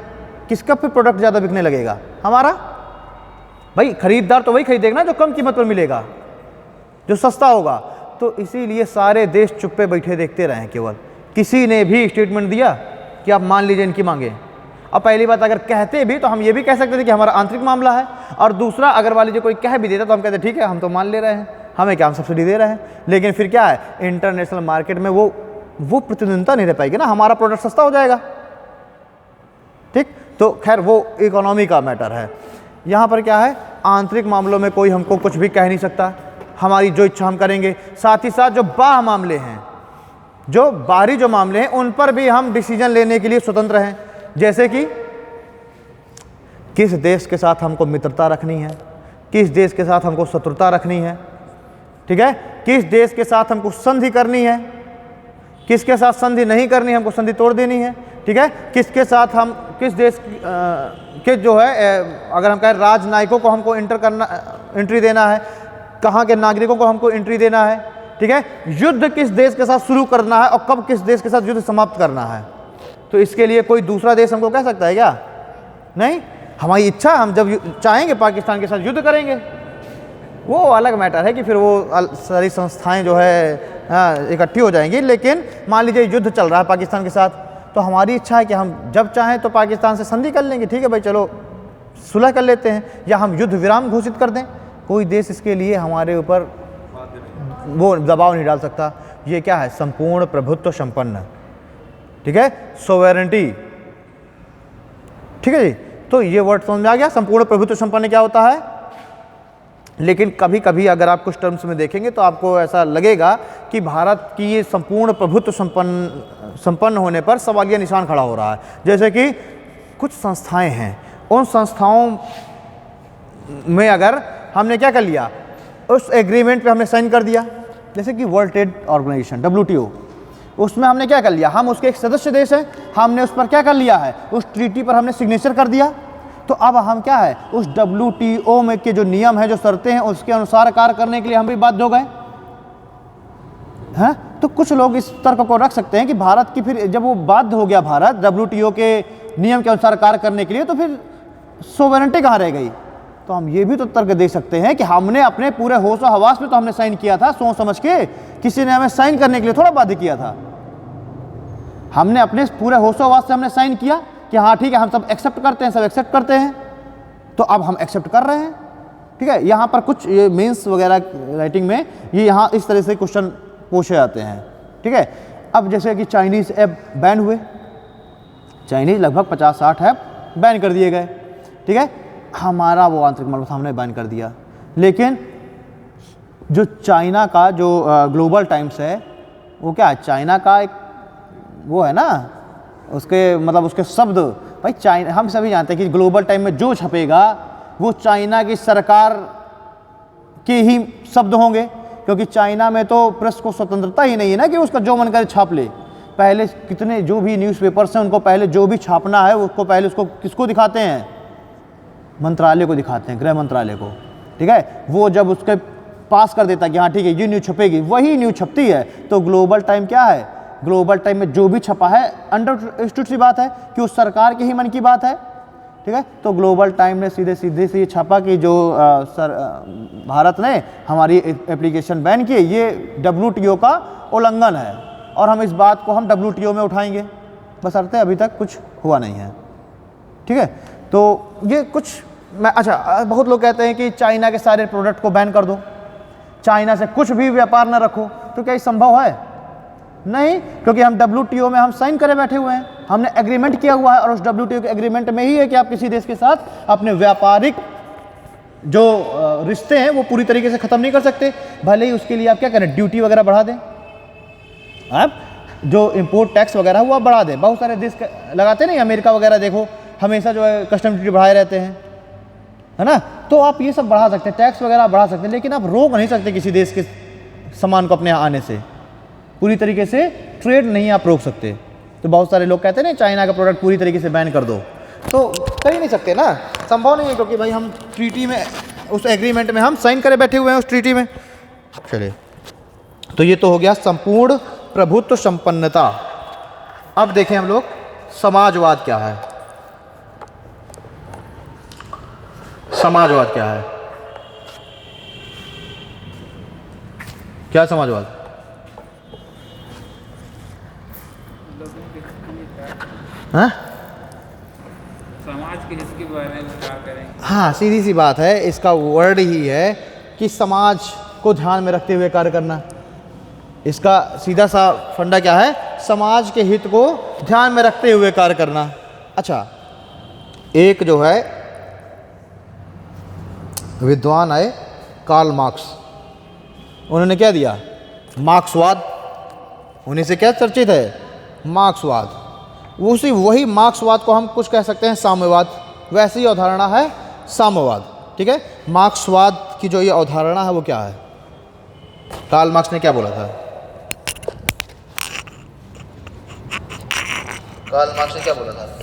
किसका फिर प्रोडक्ट ज़्यादा बिकने लगेगा, हमारा। भाई खरीदार तो वही खरीदेगा ना जो कम कीमत पर मिलेगा, जो सस्ता होगा। तो इसीलिए सारे देश चुप्पे बैठे देखते रहे, केवल किसी ने भी स्टेटमेंट दिया कि आप मान लीजिए इनकी मांगे। अब पहली बात, अगर कहते भी तो हम ये भी कह सकते थे कि हमारा आंतरिक मामला है, और दूसरा अगर मान लीजिए कोई कह भी देता तो हम कहते ठीक है, हम तो मान ले रहे हैं, हमें क्या, हम सब्सिडी दे रहे हैं। लेकिन फिर क्या है, इंटरनेशनल मार्केट में वो प्रतिद्वंदिता नहीं रह पाएगी ना, हमारा प्रोडक्ट सस्ता हो जाएगा। ठीक, तो खैर वो इकोनॉमी का मैटर है। यहाँ पर क्या है, आंतरिक मामलों में कोई हमको कुछ भी कह नहीं सकता, हमारी जो इच्छा हम करेंगे। साथ ही साथ जो बाह्य मामले हैं, जो बाहरी जो मामले हैं, उन पर भी हम डिसीजन लेने के लिए स्वतंत्र हैं। जैसे कि किस देश के साथ हमको मित्रता रखनी है, किस देश के साथ हमको शत्रुता रखनी है, ठीक है, किस देश के साथ हमको संधि करनी है, किसके साथ संधि नहीं करनी है, हमको संधि तोड़ देनी है। ठीक है, किसके साथ हम, किस देश के जो है, अगर हम कहें राजनयिकों को हमको एंट्री देना है, कहाँ के नागरिकों को हमको एंट्री देना है। ठीक है, युद्ध किस देश के साथ शुरू करना है और कब किस देश के साथ युद्ध समाप्त करना है, तो इसके लिए कोई दूसरा देश हमको कह सकता है क्या? नहीं। हमारी इच्छा, हम जब चाहेंगे पाकिस्तान के साथ युद्ध करेंगे, वो अलग मैटर है कि फिर वो सारी संस्थाएं जो है इकट्ठी हो जाएंगी। लेकिन मान लीजिए युद्ध चल रहा है पाकिस्तान के साथ, तो हमारी इच्छा है कि हम जब चाहें तो पाकिस्तान से संधि कर लेंगे, ठीक है भाई चलो सुलह कर लेते हैं, या हम युद्ध विराम घोषित कर दें। कोई देश इसके लिए हमारे ऊपर वो दबाव नहीं डाल सकता। ये क्या है? संपूर्ण प्रभुत्व संपन्न, ठीक है, सोवेरेंटी, ठीक है जी। तो ये वर्ड समझ में आ गया, संपूर्ण प्रभुत्व संपन्न क्या होता है। लेकिन कभी कभी अगर आप कुछ टर्म्स में देखेंगे तो आपको ऐसा लगेगा कि भारत की ये संपूर्ण प्रभुत्व संपन्न होने पर सवालिया निशान खड़ा हो रहा है। जैसे कि कुछ संस्थाएं हैं, उन संस्थाओं में अगर हमने क्या कर लिया, उस एग्रीमेंट पे हमने साइन कर दिया, जैसे कि वर्ल्ड ट्रेड ऑर्गेनाइजेशन WTO, उसमें हमने क्या कर लिया, हम उसके एक सदस्य देश हैं, हमने उस पर क्या कर लिया है, उस ट्रीटी पर हमने सिग्नेचर कर दिया। तो अब हम क्या है, उस WTO में के जो नियम है, जो शर्तें हैं, उसके अनुसार कार्य करने के लिए हम भी बाध्य हो गए हैं। तो कुछ लोग इस तर्क को रख सकते हैं कि भारत की फिर जब वो बाध्य हो गया भारत WTO के नियम के अनुसार कार्य करने के लिए, तो फिर सोवेरेंटी कहाँ रह गई। तो हम ये भी तो तर्क दे सकते हैं कि हमने अपने पूरे होश और हवास में तो हमने साइन किया था, सोच समझ के, किसी ने हमें साइन करने के लिए थोड़ा बाध्य किया था। हमने अपने पूरे होश और हवास से हमने साइन किया कि हाँ ठीक है, हम सब एक्सेप्ट करते हैं, सब एक्सेप्ट करते हैं, तो अब हम एक्सेप्ट कर रहे हैं, ठीक है। यहाँ पर कुछ ये मेंस वगैरह राइटिंग में ये यहाँ इस तरह से क्वेश्चन पूछे जाते हैं, ठीक है। अब जैसे कि चाइनीज़ ऐप बैन हुए, चाइनीज़ लगभग 50-60 ऐप बैन कर दिए गए, ठीक है। हमारा वो आंतरिक मामला हमने बैन कर दिया, लेकिन जो चाइना का जो ग्लोबल टाइम्स है, वो क्या है, चाइना का एक वो है ना, उसके मतलब उसके शब्द, भाई चाइना, हम सभी जानते हैं कि ग्लोबल टाइम में जो छपेगा वो चाइना की सरकार के ही शब्द होंगे, क्योंकि चाइना में तो प्रेस को स्वतंत्रता ही नहीं है ना कि उसका जो मन करे छाप ले। पहले कितने जो भी न्यूज़पेपर्स हैं, उनको पहले जो भी छापना है उसको पहले उसको किसको दिखाते हैं, मंत्रालय को दिखाते हैं, गृह मंत्रालय को, ठीक है। वो जब उसके पास कर देता है कि हाँ ठीक है ये न्यूज़ छपेगी, वही न्यूज़ छपती है। तो ग्लोबल टाइम क्या है, ग्लोबल टाइम में जो भी छपा है अंडरस्टूड सी बात है कि उस सरकार के ही मन की बात है, ठीक है। तो ग्लोबल टाइम ने सीधे सीधे से ये छापा कि जो भारत ने हमारी एप्लीकेशन बैन की, ये WTO का उल्लंघन है और हम इस बात को हम WTO में उठाएंगे, बशर्ते अभी तक कुछ हुआ नहीं है, ठीक है। तो ये कुछ अच्छा, बहुत लोग कहते हैं कि चाइना के सारे प्रोडक्ट को बैन कर दो, चाइना से कुछ भी व्यापार ना रखो, तो क्या ये संभव है? नहीं, क्योंकि हम WTO में हम साइन करे बैठे हुए हैं, हमने एग्रीमेंट किया हुआ है, और उस WTO के एग्रीमेंट में ही है कि आप किसी देश के साथ अपने व्यापारिक जो रिश्ते हैं वो पूरी तरीके से ख़त्म नहीं कर सकते, भले ही उसके लिए आप क्या करें, ड्यूटी वगैरह बढ़ा दें, आप जो इम्पोर्ट टैक्स वगैरह हुआ बढ़ा दें। बहुत सारे देश लगाते नहीं, अमेरिका वगैरह देखो हमेशा जो है कस्टम ड्यूटी बढ़ाए रहते हैं, है ना। तो आप ये सब बढ़ा सकते हैं, टैक्स वगैरह बढ़ा सकते हैं, लेकिन आप रोक नहीं सकते किसी देश के सामान को अपने यहाँ आने से, पूरी तरीके से ट्रेड नहीं आप रोक सकते। तो बहुत सारे लोग कहते हैं ना चाइना का प्रोडक्ट पूरी तरीके से बैन कर दो, तो कर ही नहीं सकते ना, संभव नहीं है, क्योंकि भाई हम ट्रीटी में, उस एग्रीमेंट में हम साइन करे बैठे हुए हैं, उस ट्रीटी में। चलिए, तो ये तो हो गया संपूर्ण प्रभुत्व संपन्नता। अब देखें हम लोग समाजवाद क्या है। समाजवाद क्या है, क्या समाजवाद? हाँ, समाज के हिस्से के बारे में क्या करेंगे? हाँ, सीधी सी बात है, इसका वर्ड ही है कि समाज को ध्यान में रखते हुए कार्य करना। इसका सीधा सा फंडा क्या है, समाज के हित को ध्यान में रखते हुए कार्य करना। अच्छा, एक जो है विद्वान आए कार्ल मार्क्स, उन्होंने क्या दिया, मार्क्सवाद, उन्हीं से क्या चर्चित है, मार्क्सवाद। उसी वही मार्क्सवाद को हम कुछ कह सकते हैं साम्यवाद, वैसी ही अवधारणा है साम्यवाद, ठीक है। मार्क्सवाद की जो ये अवधारणा है वो क्या है, कार्ल मार्क्स ने क्या बोला था, कार्ल मार्क्स ने क्या बोला था?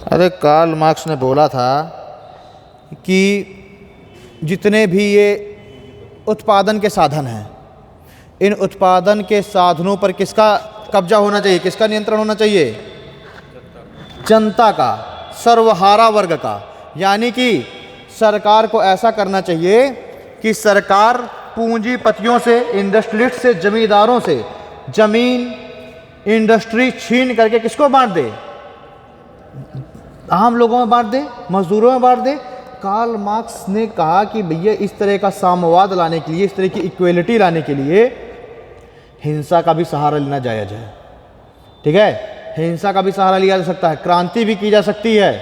अरे कार्ल मार्क्स ने बोला था कि जितने भी ये उत्पादन के साधन हैं, इन उत्पादन के साधनों पर किसका कब्जा होना चाहिए, किसका नियंत्रण होना चाहिए, जनता का, सर्वहारा वर्ग का। यानी कि सरकार को ऐसा करना चाहिए कि सरकार पूंजीपतियों से, इंडस्ट्रियलिस्ट से, जमींदारों से जमीन, इंडस्ट्री छीन करके किसको बांट दे? आम लोगों में बांट दे, मजदूरों में बांट दे। कार्ल मार्क्स ने कहा कि भैया इस तरह का साम्यवाद लाने के लिए, इस तरह की इक्वलिटी लाने के लिए हिंसा का भी सहारा लेना जायज़ है। ठीक है, हिंसा का भी सहारा लिया जा सकता है, क्रांति भी की जा सकती है।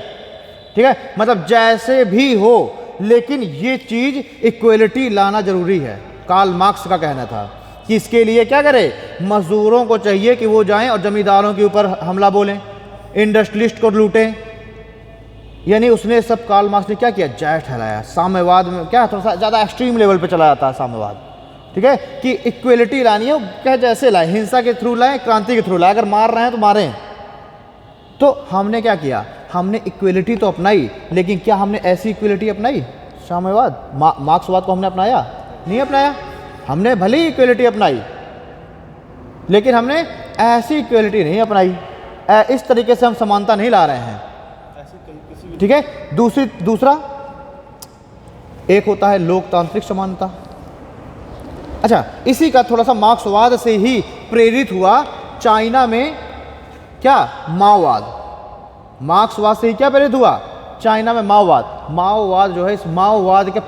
ठीक है, मतलब जैसे भी हो, लेकिन ये चीज़ इक्वलिटी लाना जरूरी है। कार्ल मार्क्स का कहना था कि इसके लिए क्या करें? मजदूरों को चाहिए कि वो जाएं और जमींदारों के ऊपर हमला बोलें, इंडस्ट्रियलिस्ट को लूटें। यानी उसने सब, कार्ल मार्क्स ने क्या किया? जायज़ ठहराया। साम्यवाद में क्या थोड़ा सा ज़्यादा एक्सट्रीम लेवल पे चला जाता है साम्यवाद। ठीक है, कि इक्वलिटी लानी है, क्या जैसे लाए, हिंसा के थ्रू लाए, क्रांति के थ्रू लाए। अगर मार रहे हैं तो मारें। तो हमने क्या किया? हमने इक्वलिटी तो अपनाई, लेकिन क्या हमने ऐसी इक्वलिटी अपनाई? साम्यवाद, मार्क्सवाद को हमने अपनाया? नहीं अपनाया। हमने भले ही इक्वलिटी अपनाई, लेकिन हमने ऐसी इक्वलिटी नहीं अपनाई। इस तरीके से हम समानता नहीं ला रहे हैं। ठीक है, दूसरा एक होता है लोकतांत्रिक समानता। अच्छा, इसी का थोड़ा सा मार्क्सवाद से ही प्रेरित हुआ चाइना में क्या? माओवाद। मार्क्सवाद से ही क्या प्रेरित हुआ? चाइना में माओवाद। माओवाद जो है, इस माओवाद के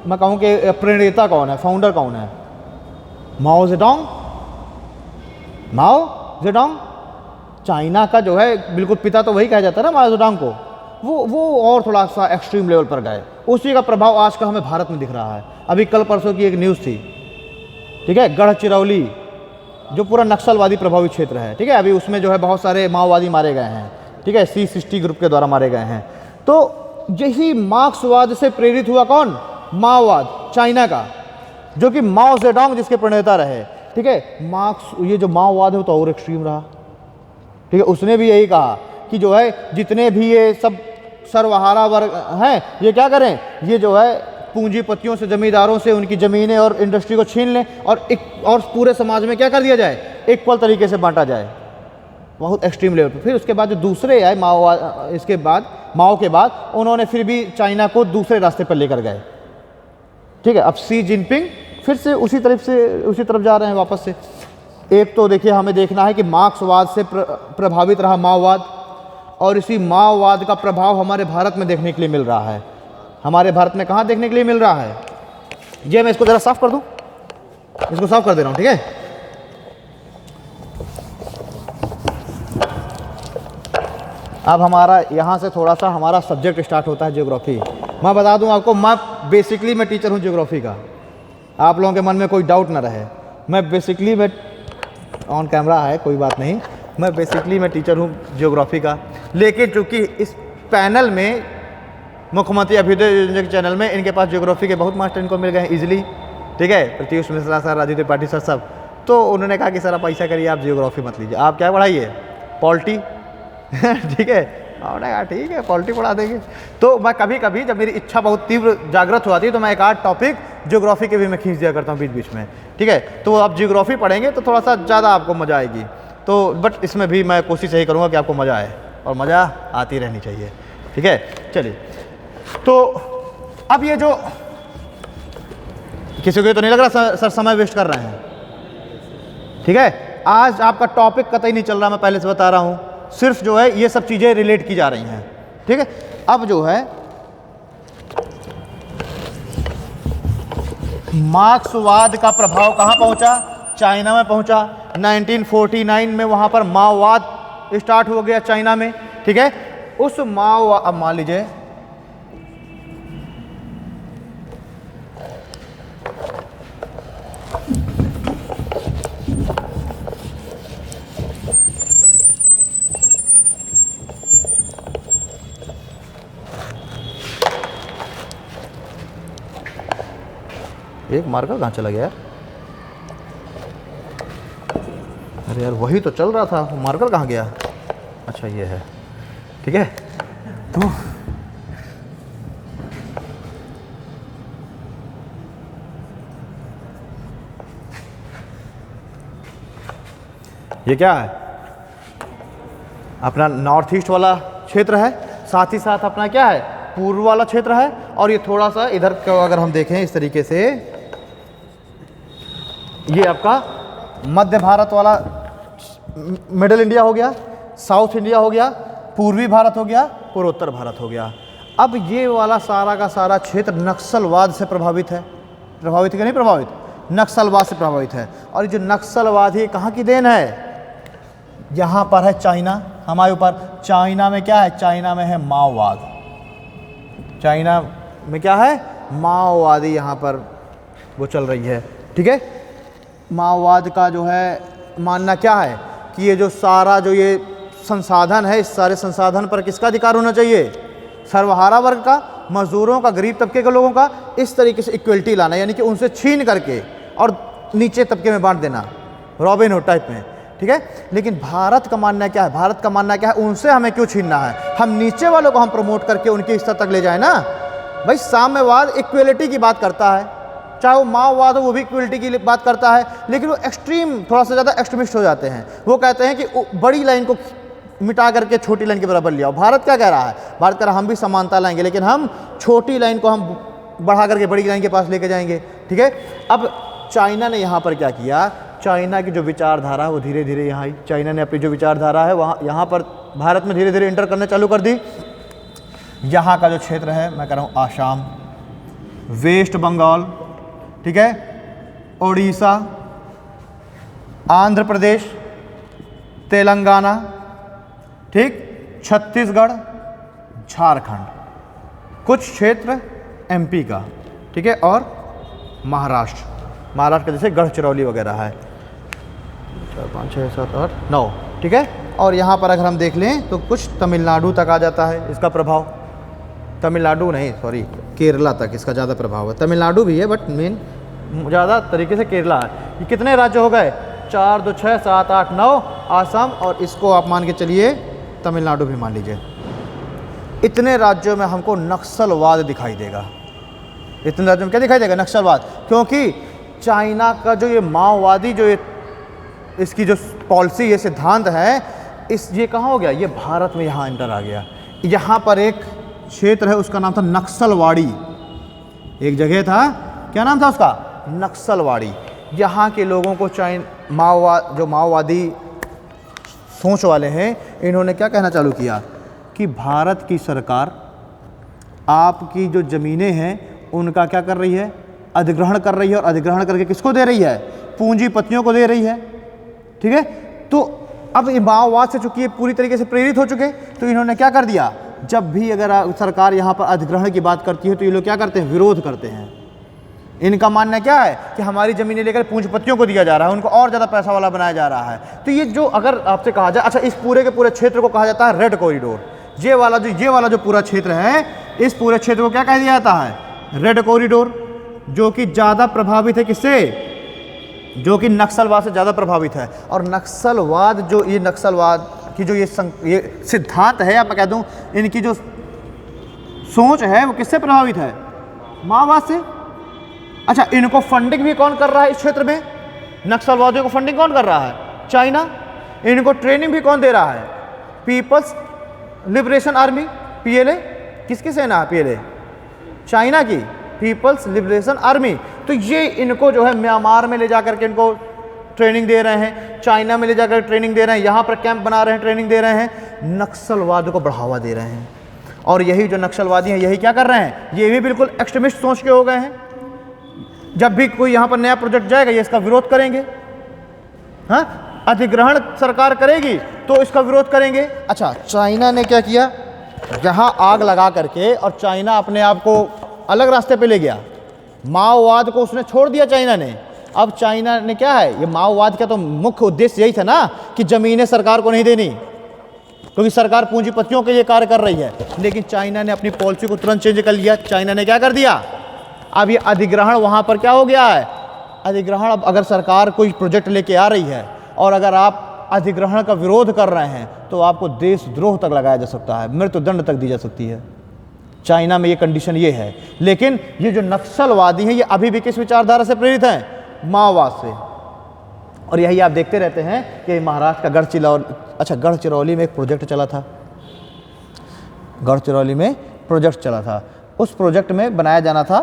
मैं कहूँ कि प्रणेता कौन है, फाउंडर कौन है? माओ जेडोंग। माओ जेडोंग चाइना का जो है बिल्कुल पिता तो वही कहा जाता है ना, माओ जेडोंग को। वो और थोड़ा सा एक्सट्रीम लेवल पर गए। उसी का प्रभाव आज का हमें भारत में दिख रहा है। अभी कल परसों की एक न्यूज़ थी, ठीक है, गढ़चिरौली जो पूरा नक्सलवादी प्रभावित क्षेत्र है। ठीक है, अभी उसमें जो है बहुत सारे माओवादी मारे गए हैं। ठीक है, C60 ग्रुप के द्वारा मारे गए हैं। तो यही मार्क्सवाद से प्रेरित हुआ कौन? माओवाद, चाइना का, जो कि माओ जेडोंग जिसके प्रणेता रहे। ठीक है, मार्क्स, ये जो माओवाद है वो तो और एक्सट्रीम रहा। ठीक है, उसने भी यही कहा कि जो है जितने भी ये सब सर्वहारा वर्ग हैं, ये क्या करें? ये जो है पूंजीपतियों से, जमींदारों से उनकी ज़मीनें और इंडस्ट्री को छीन लें और पूरे समाज में क्या कर दिया जाए? इक्वल तरीके से बांटा जाए। बहुत एक्सट्रीम लेवल पर। फिर उसके बाद जो दूसरे आए माओवाद, इसके बाद माओ के बाद उन्होंने फिर भी चाइना को दूसरे रास्ते पर लेकर गए। ठीक है, अब शी जिनपिंग फिर से उसी तरफ जा रहे हैं वापस से। एक तो देखिए, हमें देखना है कि मार्क्सवाद से प्रभावित रहा माओवाद, और इसी माओवाद का प्रभाव हमारे भारत में देखने के लिए मिल रहा है। हमारे भारत में कहाँ देखने के लिए मिल रहा है? ये मैं इसको ज़रा साफ कर दूँ, इसको साफ कर दे रहा हूँ। ठीक है, अब हमारा यहाँ से थोड़ा सा हमारा सब्जेक्ट स्टार्ट होता है ज्योग्राफी। मैं बता दूँ आपको, मैं बेसिकली मैं टीचर हूँ ज्योग्राफी का। आप लोगों के मन में कोई डाउट ना रहे, मैं बेसिकली मैं ऑन कैमरा है कोई बात नहीं, मैं बेसिकली मैं टीचर हूँ ज्योग्राफी का। लेकिन चूँकि इस पैनल में मुख्यमंत्री अभ्युदय योजना के चैनल में इनके पास ज्योग्राफी के बहुत मास्टर इनको मिल गए हैं ईजिली। ठीक है, प्रत्युष मिश्रा सर, राजीव त्रिपाठी सर, सब। तो उन्होंने कहा कि सर आप ऐसा करिए, आप ज्योग्राफी मत लीजिए, आप क्या पढ़ाइए? पॉलिटी। ठीक है, आपने कहा ठीक है पॉलिटी पढ़ा देंगे। तो मैं कभी कभी जब मेरी इच्छा बहुत तीव्र जागृत हो जाती है तो मैं एक आध टॉपिक ज्योग्राफी के भी मैं खींच दिया करता हूँ बीच बीच में। ठीक है, तो आप ज्योग्राफी पढ़ेंगे तो थोड़ा सा ज़्यादा आपको मज़ा आएगी। तो बट इसमें भी मैं कोशिश यही करूँगा कि आपको मज़ा आए, और मज़ा आती रहनी चाहिए। ठीक है, चलिए। तो अब ये जो किसी को तो नहीं लग रहा सर समय वेस्ट कर रहे हैं? ठीक है, आज आपका टॉपिक कतई नहीं चल रहा, मैं पहले से बता रहा हूँ। सिर्फ जो है ये सब चीज़ें रिलेट की जा रही हैं। ठीक है, अब जो है मार्क्सवाद का प्रभाव कहाँ पहुँचा? चाइना में पहुँचा। 1949 में वहाँ पर माओवाद स्टार्ट हो गया चाइना में। ठीक है, उस माओवाद, अब मान लीजिए एक मार्कर कहाँ चला गया? अरे यार वही तो चल रहा था, मार्कर कहाँ गया? अच्छा ये है। ठीक है, तो ये क्या है? अपना नॉर्थ ईस्ट वाला क्षेत्र है, साथ ही साथ अपना क्या है, पूर्व वाला क्षेत्र है, और ये थोड़ा सा इधर का अगर हम देखें इस तरीके से, ये आपका मध्य भारत वाला मिडिल इंडिया हो गया, साउथ इंडिया हो गया, पूर्वी भारत हो गया, पूर्वोत्तर भारत हो गया। अब ये वाला सारा का सारा क्षेत्र नक्सलवाद से प्रभावित है। प्रभावित है कि नहीं प्रभावित? नक्सलवाद से प्रभावित है। और ये जो नक्सलवाद है कहाँ की देन है? यहाँ पर है चाइना, हमारे ऊपर। चाइना में क्या है? चाइना में है माओवाद। चाइना में क्या है? माओवादी यहाँ पर वो चल रही है, ठीक है। माओवाद का जो है मानना क्या है कि ये जो सारा जो ये संसाधन है, इस सारे संसाधन पर किसका अधिकार होना चाहिए? सर्वहारा वर्ग का, मजदूरों का, गरीब तबके के लोगों का। इस तरीके से इक्वलिटी लाना, यानी कि उनसे छीन करके और नीचे तबके में बांट देना, रॉबिन हुड टाइप में, ठीक है। लेकिन भारत का मानना क्या है? भारत का मानना क्या है? उनसे हमें क्यों छीनना है? हम नीचे वालों को हम प्रमोट करके उनके स्तर तक ले जाए ना। भाई साम्यवाद इक्वलिटी की बात करता है, चाहे वो माओवाद हो वो भी इक्वलिटी की बात करता है, लेकिन वो एक्सट्रीम थोड़ा सा ज़्यादा एक्सट्रीमिस्ट हो जाते हैं। वो कहते हैं कि बड़ी लाइन को मिटा करके छोटी लाइन के बराबर लिया। भारत क्या कह रहा है? भारत कह रहा है हम भी समानता लाएंगे, लेकिन हम छोटी लाइन को हम बढ़ा करके बड़ी लाइन के पास लेके जाएंगे, ठीक है। अब चाइना ने यहाँ पर क्या किया? चाइना की जो विचारधारा है वो धीरे धीरे यहाँ आई। चाइना ने अपनी जो विचारधारा है वहाँ यहाँ पर भारत में धीरे धीरे इंटर करना चालू कर दी। यहाँ का जो क्षेत्र है, मैं कह रहा हूँ आसाम, वेस्ट बंगाल, ठीक है, उड़ीसा, आंध्र प्रदेश, तेलंगाना, ठीक, छत्तीसगढ़, झारखंड, कुछ क्षेत्र एमपी का, ठीक है, और महाराष्ट्र का जैसे गढ़चिरौली वगैरह है, 4, 5, 6, 7, 8, 9, ठीक है। और यहाँ पर अगर हम देख लें तो कुछ तमिलनाडु तक आ जाता है इसका प्रभाव। तमिलनाडु नहीं, सॉरी, केरला तक इसका ज़्यादा प्रभाव है। तमिलनाडु भी है बट मेन ज़्यादा तरीके से केरला है। ये कितने राज्य हो गए? 4, 2, 6, 7, 8, 9 आसाम, और इसको आप मान के चलिए तमिलनाडु भी मान लीजिए। इतने राज्यों में हमको नक्सलवाद दिखाई देगा। इतने राज्यों में क्या दिखाई देगा? नक्सलवाद। क्योंकि चाइना का जो ये माओवादी जो ये इसकी जो पॉलिसी, ये सिद्धांत है, ये कहाँ हो गया? ये भारत में यहाँ एंटर आ गया। यहाँ पर एक क्षेत्र है, उसका नाम था नक्सलवाड़ी। एक जगह था, क्या नाम था उसका? नक्सलवाड़ी। यहाँ के लोगों को जो माओवादी सोच वाले हैं, इन्होंने क्या कहना चालू किया कि भारत की सरकार आपकी जो ज़मीनें हैं उनका क्या कर रही है? अधिग्रहण कर रही है। और अधिग्रहण करके किसको दे रही है? पूंजीपतियों को दे रही है, ठीक है। तो अब ये माओवाद से चूंकि ये पूरी तरीके से प्रेरित हो चुके, तो इन्होंने क्या कर दिया? जब भी अगर सरकार यहाँ पर अधिग्रहण की बात करती है तो ये लोग क्या करते हैं? विरोध करते हैं। इनका मानना क्या है कि हमारी ज़मीनें लेकर पूंजीपतियों को दिया जा रहा है, उनको और ज़्यादा पैसा वाला बनाया जा रहा है। तो ये जो अगर आपसे कहा जाए, अच्छा, इस पूरे के पूरे क्षेत्र को कहा जाता है रेड कॉरिडोर। ये वाला जो पूरा क्षेत्र है, इस पूरे क्षेत्र को क्या कह दिया जाता है? Red corridor. जो कि ज़्यादा प्रभावित है किससे? जो कि नक्सलवाद से ज़्यादा प्रभावित है। और नक्सलवाद जो ये नक्सलवाद की जो ये सिद्धांत है, या मैं कह दूँ इनकी जो सोच है, वो किससे प्रभावित है? माओवाद से। अच्छा, इनको फंडिंग भी कौन कर रहा है इस क्षेत्र में? नक्सलवादियों को फंडिंग कौन कर रहा है? चाइना। इनको ट्रेनिंग भी कौन दे रहा है? People's Liberation Army, PLA। किसकी सेना है PLA? चाइना की पीपल्स लिबरेशन आर्मी। तो ये इनको जो है म्यांमार में ले जाकर के इनको ट्रेनिंग दे रहे हैं, चाइना में ले जाकर ट्रेनिंग दे रहे हैं, यहाँ पर कैंप बना रहे हैं, ट्रेनिंग दे रहे हैं, नक्सलवाद को बढ़ावा दे रहे हैं। और यही जो नक्सलवादी हैं, यही क्या कर रहे हैं? ये भी बिल्कुल एक्सट्रीमिस्ट सोच के हो गए हैं। जब भी कोई यहाँ पर नया प्रोजेक्ट जाएगा, ये इसका विरोध करेंगे। हाँ, अधिग्रहण सरकार करेगी तो इसका विरोध करेंगे। अच्छा, चाइना ने क्या किया? यहाँ आग लगा करके, और चाइना अपने आप को अलग रास्ते पे ले गया। माओवाद को उसने छोड़ दिया चाइना ने। अब चाइना ने क्या है, ये माओवाद का तो मुख्य उद्देश्य यही था ना कि ज़मीनें सरकार को नहीं देनी, क्योंकि सरकार पूंजीपतियों के लिए कार्य कर रही है। लेकिन चाइना ने अपनी पॉलिसी को तुरंत चेंज कर लिया। चाइना ने क्या कर दिया? अब ये अधिग्रहण वहाँ पर क्या हो गया है? अधिग्रहण, अब अगर सरकार कोई प्रोजेक्ट लेके आ रही है और अगर आप अधिग्रहण का विरोध कर रहे हैं, तो आपको देशद्रोह तक लगाया जा सकता है, मृत्युदंड तक दी जा सकती है। चाइना में ये कंडीशन ये है। लेकिन ये जो नक्सलवादी हैं, ये अभी भी किस विचारधारा से प्रेरित हैं? माओवाद से। और यही आप देखते रहते हैं कि महाराष्ट्र का गढ़चिरौली में एक प्रोजेक्ट चला था। गढ़चिरौली में प्रोजेक्ट चला था। उस प्रोजेक्ट में बनाया जाना था,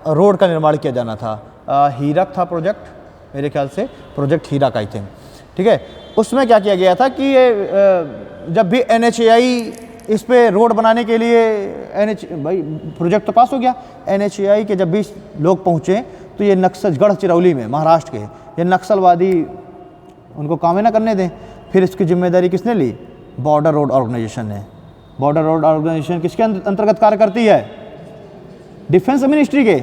रोड का निर्माण किया जाना था। हीरक था प्रोजेक्ट, मेरे ख्याल से प्रोजेक्ट हीरक आई थिंक, ठीक है। उसमें क्या किया गया था कि ये जब भी NHAI इस पे रोड बनाने के लिए भाई प्रोजेक्ट तो पास हो गया, NHAI के जब भी लोग पहुँचे तो ये नक्सल गढ़चिरौली में महाराष्ट्र के ये नक्सलवादी उनको काम ना करने दें। फिर इसकी जिम्मेदारी किसने ली? बॉर्डर रोड ऑर्गेनाइजेशन ने। बॉर्डर रोड ऑर्गेनाइजेशन किसके अंतर्गत कार्य करती है? डिफेंस मिनिस्ट्री के,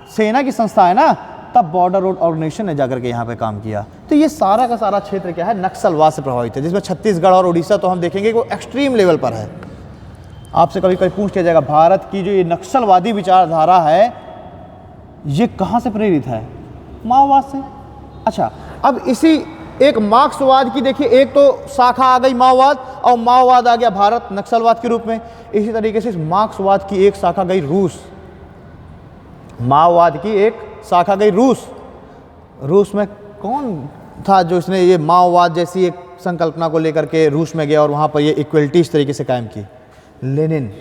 सेना की संस्था है ना, तब बॉर्डर रोड ऑर्गेनाइजेशन ने जाकर के यहाँ पे काम किया। तो ये सारा का सारा क्षेत्र क्या है? नक्सलवाद से प्रभावित है, जिसमें छत्तीसगढ़ और उड़ीसा तो हम देखेंगे कि वो एक्सट्रीम लेवल पर है। आपसे कभी कभी पूछ लिया जाएगा भारत की जो ये नक्सलवादी विचारधारा है ये कहाँ से प्रेरित है? माओवाद से। अच्छा, अब इसी एक मार्क्सवाद की देखिए, एक तो शाखा आ गई माओवाद, और माओवाद आ गया भारत नक्सलवाद के रूप में। इसी तरीके से इस मार्क्सवाद की एक शाखा गई रूस, माओवाद की एक शाखा गई रूस। रूस में कौन था जो इसने ये माओवाद जैसी एक संकल्पना को लेकर के रूस में गया और वहाँ पर ये इक्वलिटी इस तरीके से कायम की? लेनिन,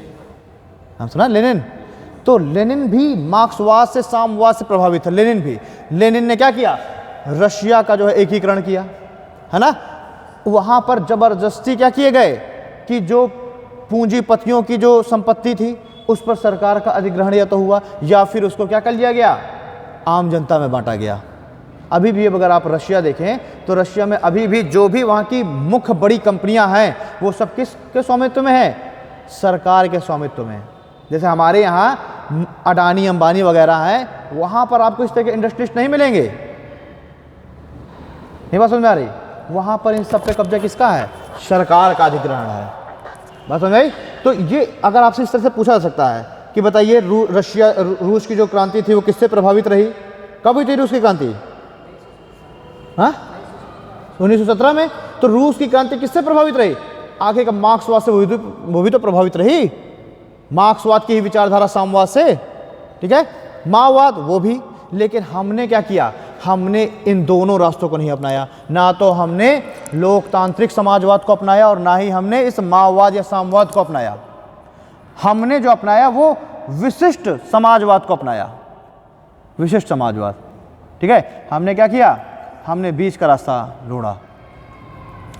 हम सुना लेनिन। तो लेनिन भी मार्क्सवाद से, साम्यवाद से प्रभावित है। लेनिन ने क्या किया? रशिया का जो है एकीकरण किया, है ना। वहाँ पर जबरदस्ती क्या किए गए कि जो पूंजीपतियों की जो संपत्ति थी उस पर सरकार का अधिग्रहण या तो हुआ, या फिर उसको क्या कर लिया गया? आम जनता में बांटा गया। अभी भी अगर आप रशिया देखें तो रशिया में अभी भी जो भी वहाँ की मुख्य बड़ी कंपनियाँ हैं वो सब किसके स्वामित्व में है? सरकार के स्वामित्व में। जैसे हमारे यहाँ अडानी अंबानी वगैरह हैं, वहाँ पर आपको इस तरह के इंडस्ट्रीज नहीं मिलेंगे। नहीं बात समझ में आ रही? वहाँ पर इन सब पे कब्जा किसका है? सरकार का अधिग्रहण है। बात समझ आई? तो ये अगर आपसे इस तरह से पूछा जा सकता है कि बताइए रूस की जो क्रांति थी वो किससे प्रभावित रही? कब हुई थी रूस की क्रांति? हाँ, 1917 में। तो रूस की क्रांति किससे प्रभावित रही? आगे का मार्क्सवाद से वो भी तो प्रभावित रही, मार्क्सवाद की ही विचारधारा, साम्यवाद से, ठीक है। माओवाद वो भी, लेकिन हमने क्या किया? हमने इन दोनों रास्तों को नहीं अपनाया। ना तो हमने लोकतांत्रिक समाजवाद को अपनाया और ना ही हमने इस माओवाद या साम्यवाद को अपनाया। हमने जो अपनाया वो विशिष्ट समाजवाद को अपनाया, विशिष्ट समाजवाद, ठीक है। हमने क्या किया? हमने बीच का रास्ता ढूंढा।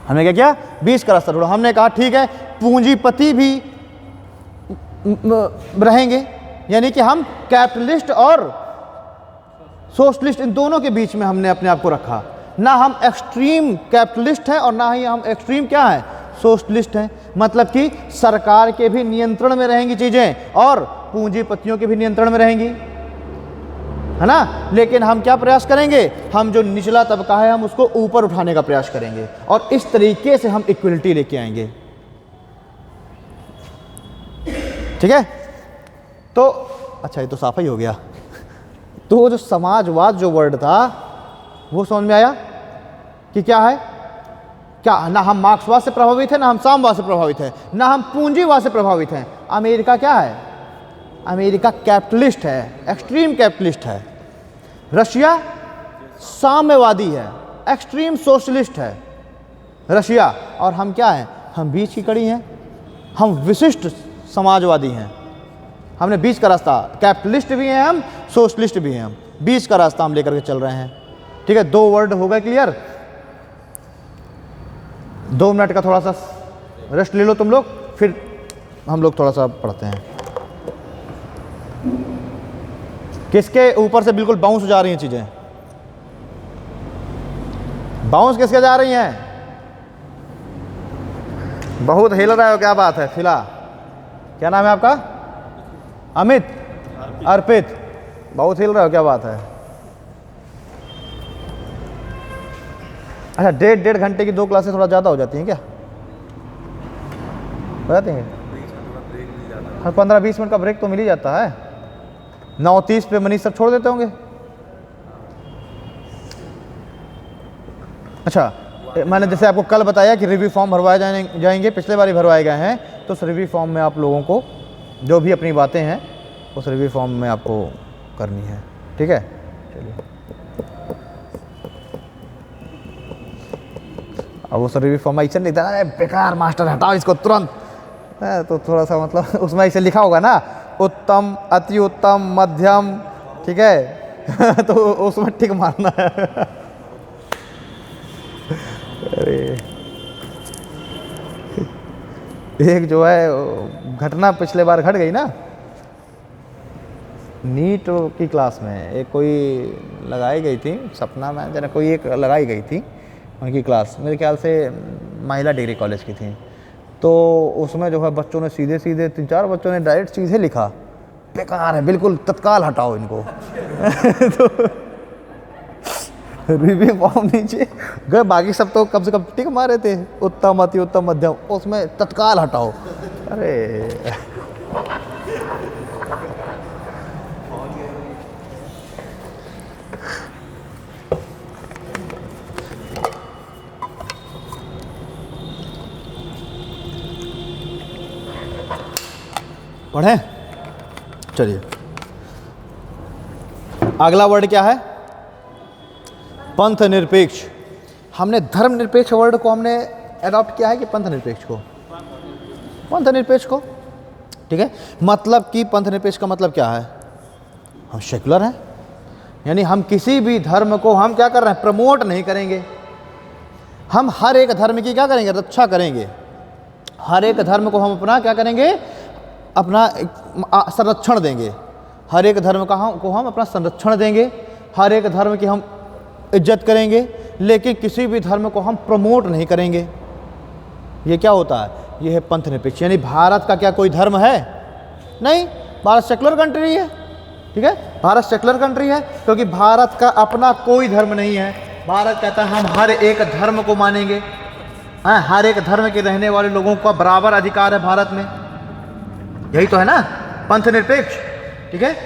हमने क्या किया? बीच का रास्ता ढूंढा। हमने कहा ठीक है, पूंजीपति भी रहेंगे, यानी कि हम कैपिटलिस्ट और सोशलिस्ट इन दोनों के बीच में हमने अपने आप को रखा। ना हम एक्सट्रीम कैपिटलिस्ट हैं और ना ही हम एक्सट्रीम क्या हैं? सोशलिस्ट हैं। मतलब कि सरकार के भी नियंत्रण में रहेंगी चीज़ें और पूंजीपतियों के भी नियंत्रण में रहेंगी, है ना। लेकिन हम क्या प्रयास करेंगे? हम जो निचला तबका है हम उसको ऊपर उठाने का प्रयास करेंगे और इस तरीके से हम इक्वलिटी लेके आएंगे, ठीक है। तो अच्छा, ये तो साफ ही हो गया। तो वो जो समाजवाद जो वर्ड था वो समझ में आया कि क्या है? क्या ना हम मार्क्सवाद से प्रभावित हैं, ना हम साम्यवाद से प्रभावित हैं, ना हम पूंजीवाद से प्रभावित हैं। अमेरिका क्या है? अमेरिका कैपिटलिस्ट है, एक्सट्रीम कैपिटलिस्ट है। रशिया साम्यवादी है, एक्सट्रीम सोशलिस्ट है रशिया। और हम क्या हैं? हम बीच की कड़ी हैं, हम विशिष्ट समाजवादी हैं। हमने बीच का रास्ता, कैपिटलिस्ट भी हैं हम, सोशलिस्ट भी हैं हम, बीच का रास्ता हम लेकर के चल रहे हैं, ठीक है। 2 वर्ड हो गए क्लियर। 2 मिनट का थोड़ा सा रेस्ट ले लो तुम लोग, फिर हम लोग थोड़ा सा पढ़ते हैं। किसके ऊपर से बिल्कुल बाउंस जा रही हैं चीजें? बाउंस किसके जा रही हैं? बहुत हिल रहे हो, क्या बात है? फिला, क्या नाम है आपका? अमित, अर्पित, बहुत हिल रहे हो, क्या बात है? अच्छा, 1.5 घंटे की 2 क्लासेस थोड़ा ज़्यादा हो जाती हैं क्या? हो जाती हैं? हाँ, 15-20 मिनट का ब्रेक तो मिल ही जाता है। 9:30 पे मनीष सब छोड़ देते होंगे। अच्छा, मैंने जैसे आपको कल बताया कि रिव्यू फॉर्म भरवाए जाएंगे, पिछले बार ही भरवाए गए हैं। तो उस रिव्यू फॉर्म में आप लोगों को जो भी अपनी बातें हैं उस रिव्यू फॉर्म में आपको करनी है, ठीक है। चलिए, अब उस रिव्यू फॉर्म ऐसा नहीं था, बेकार मास्टर हटाओ इसको तुरंत, तो थोड़ा सा मतलब उसमें ऐसे लिखा होगा ना, उत्तम, अति उत्तम, मध्यम, ठीक है तो उसमें टिक मारना है। अरे एक जो है घटना पिछले बार घट गई ना, नीट की क्लास में एक कोई लगाई गई थी, सपना में जरा कोई एक लगाई गई थी उनकी क्लास, मेरे ख्याल से महिला डिग्री कॉलेज की थी। तो उसमें जो है बच्चों ने सीधे सीधे 3-4 बच्चों ने डायरेक्ट चीज़ें लिखा, बेकार है बिल्कुल, तत्काल हटाओ इनको तो रिव्यू फॉर्म नीचे गए, बाकी सब तो कम से कम टिक मारे थे, उत्तम, अति उत्तम, मध्यम, उसमें तत्काल हटाओ। अरे पढ़ें, चलिए अगला वर्ड क्या है? पंथ निरपेक्ष। हमने धर्म निरपेक्ष वर्ड को हमने अडॉप्ट किया है कि पंथ निरपेक्ष को? पंथ निरपेक्ष को, ठीक है। मतलब कि पंथ निरपेक्ष का मतलब क्या है? हम सेकुलर हैं, यानी हम किसी भी धर्म को हम क्या कर रहे हैं? प्रमोट नहीं करेंगे। हम हर एक धर्म की क्या करेंगे? रक्षा करेंगे। हर एक धर्म को हम अपना क्या करेंगे? अपना संरक्षण देंगे। हर एक धर्म को हम अपना संरक्षण देंगे, हर एक धर्म की हम इज्जत करेंगे, लेकिन किसी भी धर्म को हम प्रमोट नहीं करेंगे। ये क्या होता है? ये है पंथ निरपेक्ष। यानी भारत का क्या कोई धर्म है? नहीं, भारत सेकुलर कंट्री है, ठीक है। भारत सेकुलर कंट्री है क्योंकि भारत का अपना कोई धर्म नहीं है। भारत कहता है हम हर एक धर्म को मानेंगे, हाँ, हर एक धर्म के रहने वाले लोगों का बराबर अधिकार है भारत में। यही तो है ना पंथ निरपेक्ष, ठीक है।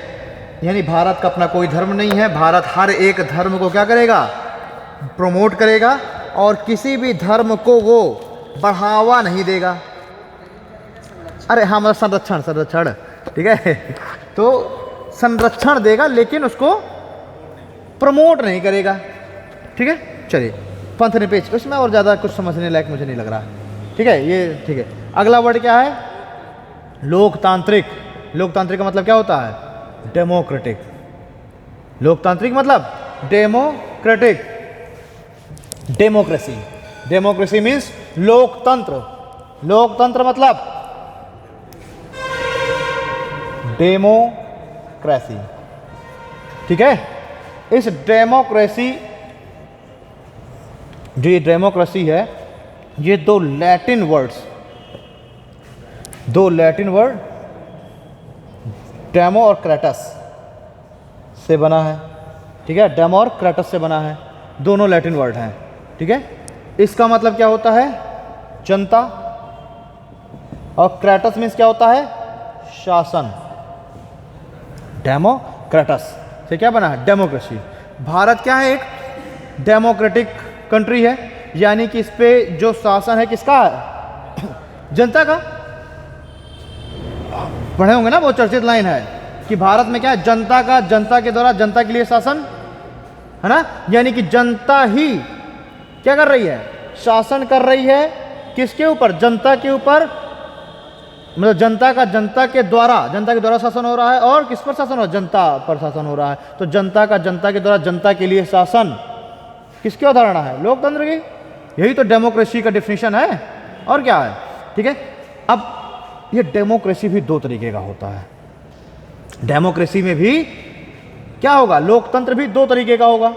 यानी भारत का अपना कोई धर्म नहीं है, भारत हर एक धर्म को क्या करेगा? प्रमोट करेगा और किसी भी धर्म को वो बढ़ावा नहीं देगा। अरे हाँ, मतलब संरक्षण, ठीक है। तो संरक्षण देगा लेकिन उसको प्रमोट नहीं करेगा, ठीक है। चलिए पंथ निरपेक्ष, इसमें और ज़्यादा कुछ समझने लायक मुझे नहीं लग रहा, ठीक है। ये ठीक है। अगला वर्ड क्या है? लोकतांत्रिक। लोकतांत्रिक का मतलब क्या होता है? डेमोक्रेटिक। लोकतांत्रिक मतलब डेमोक्रेटिक, डेमोक्रेसी। डेमोक्रेसी मीन्स लोकतंत्र। लोकतंत्र मतलब डेमोक्रेसी, ठीक है। इस डेमोक्रेसी, जो ये डेमोक्रेसी है, ये दो लैटिन वर्ड डेमो और क्रेटस से बना है, ठीक है। डेमो और क्रेटस से बना है, दोनों लैटिन वर्ड हैं, ठीक है। इसका मतलब क्या होता है? जनता। और क्रेटस मीन्स क्या होता है? शासन। डेमोक्रेटस से क्या बना है? डेमोक्रेसी। भारत क्या है? एक डेमोक्रेटिक कंट्री है, यानी कि इस पे जो शासन है किसका है? जनता का। पढ़े होंगे ना, वो चर्चित लाइन है कि भारत में क्या है? जनता का, जनता के द्वारा जनता के लिए शासन, है ना। यानी कि जनता ही क्या कर रही है? शासन कर रही है। किसके ऊपर? जनता के ऊपर। मतलब जनता के द्वारा शासन हो रहा है। और किस पर शासन हो रहा है? जनता पर शासन हो रहा है। तो जनता के द्वारा जनता के लिए शासन किसकी अवधारणा है? लोकतंत्र की। यही तो डेमोक्रेसी का डिफिनीशन है, और क्या है, ठीक है। अब ये डेमोक्रेसी भी दो तरीके का होता है। डेमोक्रेसी में भी क्या होगा? लोकतंत्र भी दो तरीके का होगा।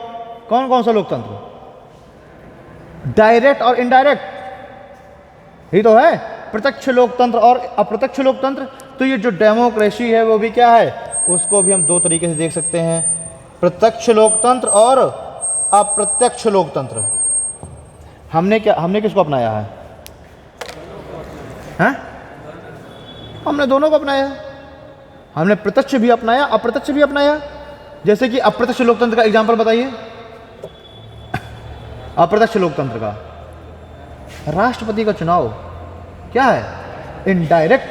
कौन कौन सा लोकतंत्र? डायरेक्ट और इनडायरेक्ट, यही तो है। प्रत्यक्ष लोकतंत्र और अप्रत्यक्ष लोकतंत्र। तो ये जो डेमोक्रेसी है वो भी क्या है? उसको भी हम दो तरीके से देख सकते हैं, प्रत्यक्ष लोकतंत्र और अप्रत्यक्ष लोकतंत्र। हमने किसको अपनाया है? हैं? हमने दोनों को अपनाया है। हमने प्रत्यक्ष भी अपनाया, अप्रत्यक्ष भी अपनाया। जैसे कि अप्रत्यक्ष लोकतंत्र का एग्जांपल बताइए। अप्रत्यक्ष लोकतंत्र का राष्ट्रपति का चुनाव क्या है? इनडायरेक्ट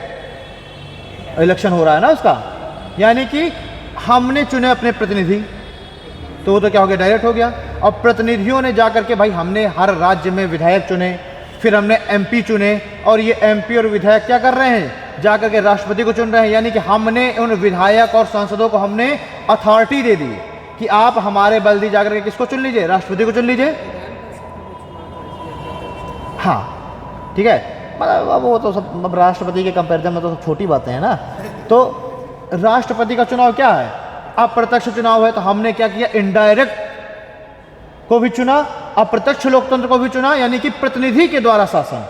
इलेक्शन हो रहा है ना उसका, यानी कि हमने चुने अपने प्रतिनिधि, तो वो तो क्या हो गया? डायरेक्ट हो गया। अब प्रतिनिधियों ने जाकर के, भाई हमने हर राज्य में विधायक चुने, फिर हमने एमपी चुने और ये एमपी और विधायक क्या कर रहे हैं, जाकर के राष्ट्रपति को चुन रहे हैं। यानी कि हमने उन विधायक और सांसदों को हमने अथॉरिटी दे दी कि आप हमारे बल दी जाकर के किसको चुन लीजिए, राष्ट्रपति को चुन लीजिए। हाँ ठीक है, मतलब अब वो तो सब अब राष्ट्रपति के कंपैरिजन में तो सब छोटी बातें हैं ना। तो राष्ट्रपति का चुनाव क्या है, अप्रत्यक्ष चुनाव है। तो हमने क्या किया, इनडायरेक्ट को भी चुना, अप्रत्यक्ष लोकतंत्र को भी चुना, यानी कि प्रतिनिधि के द्वारा शासन।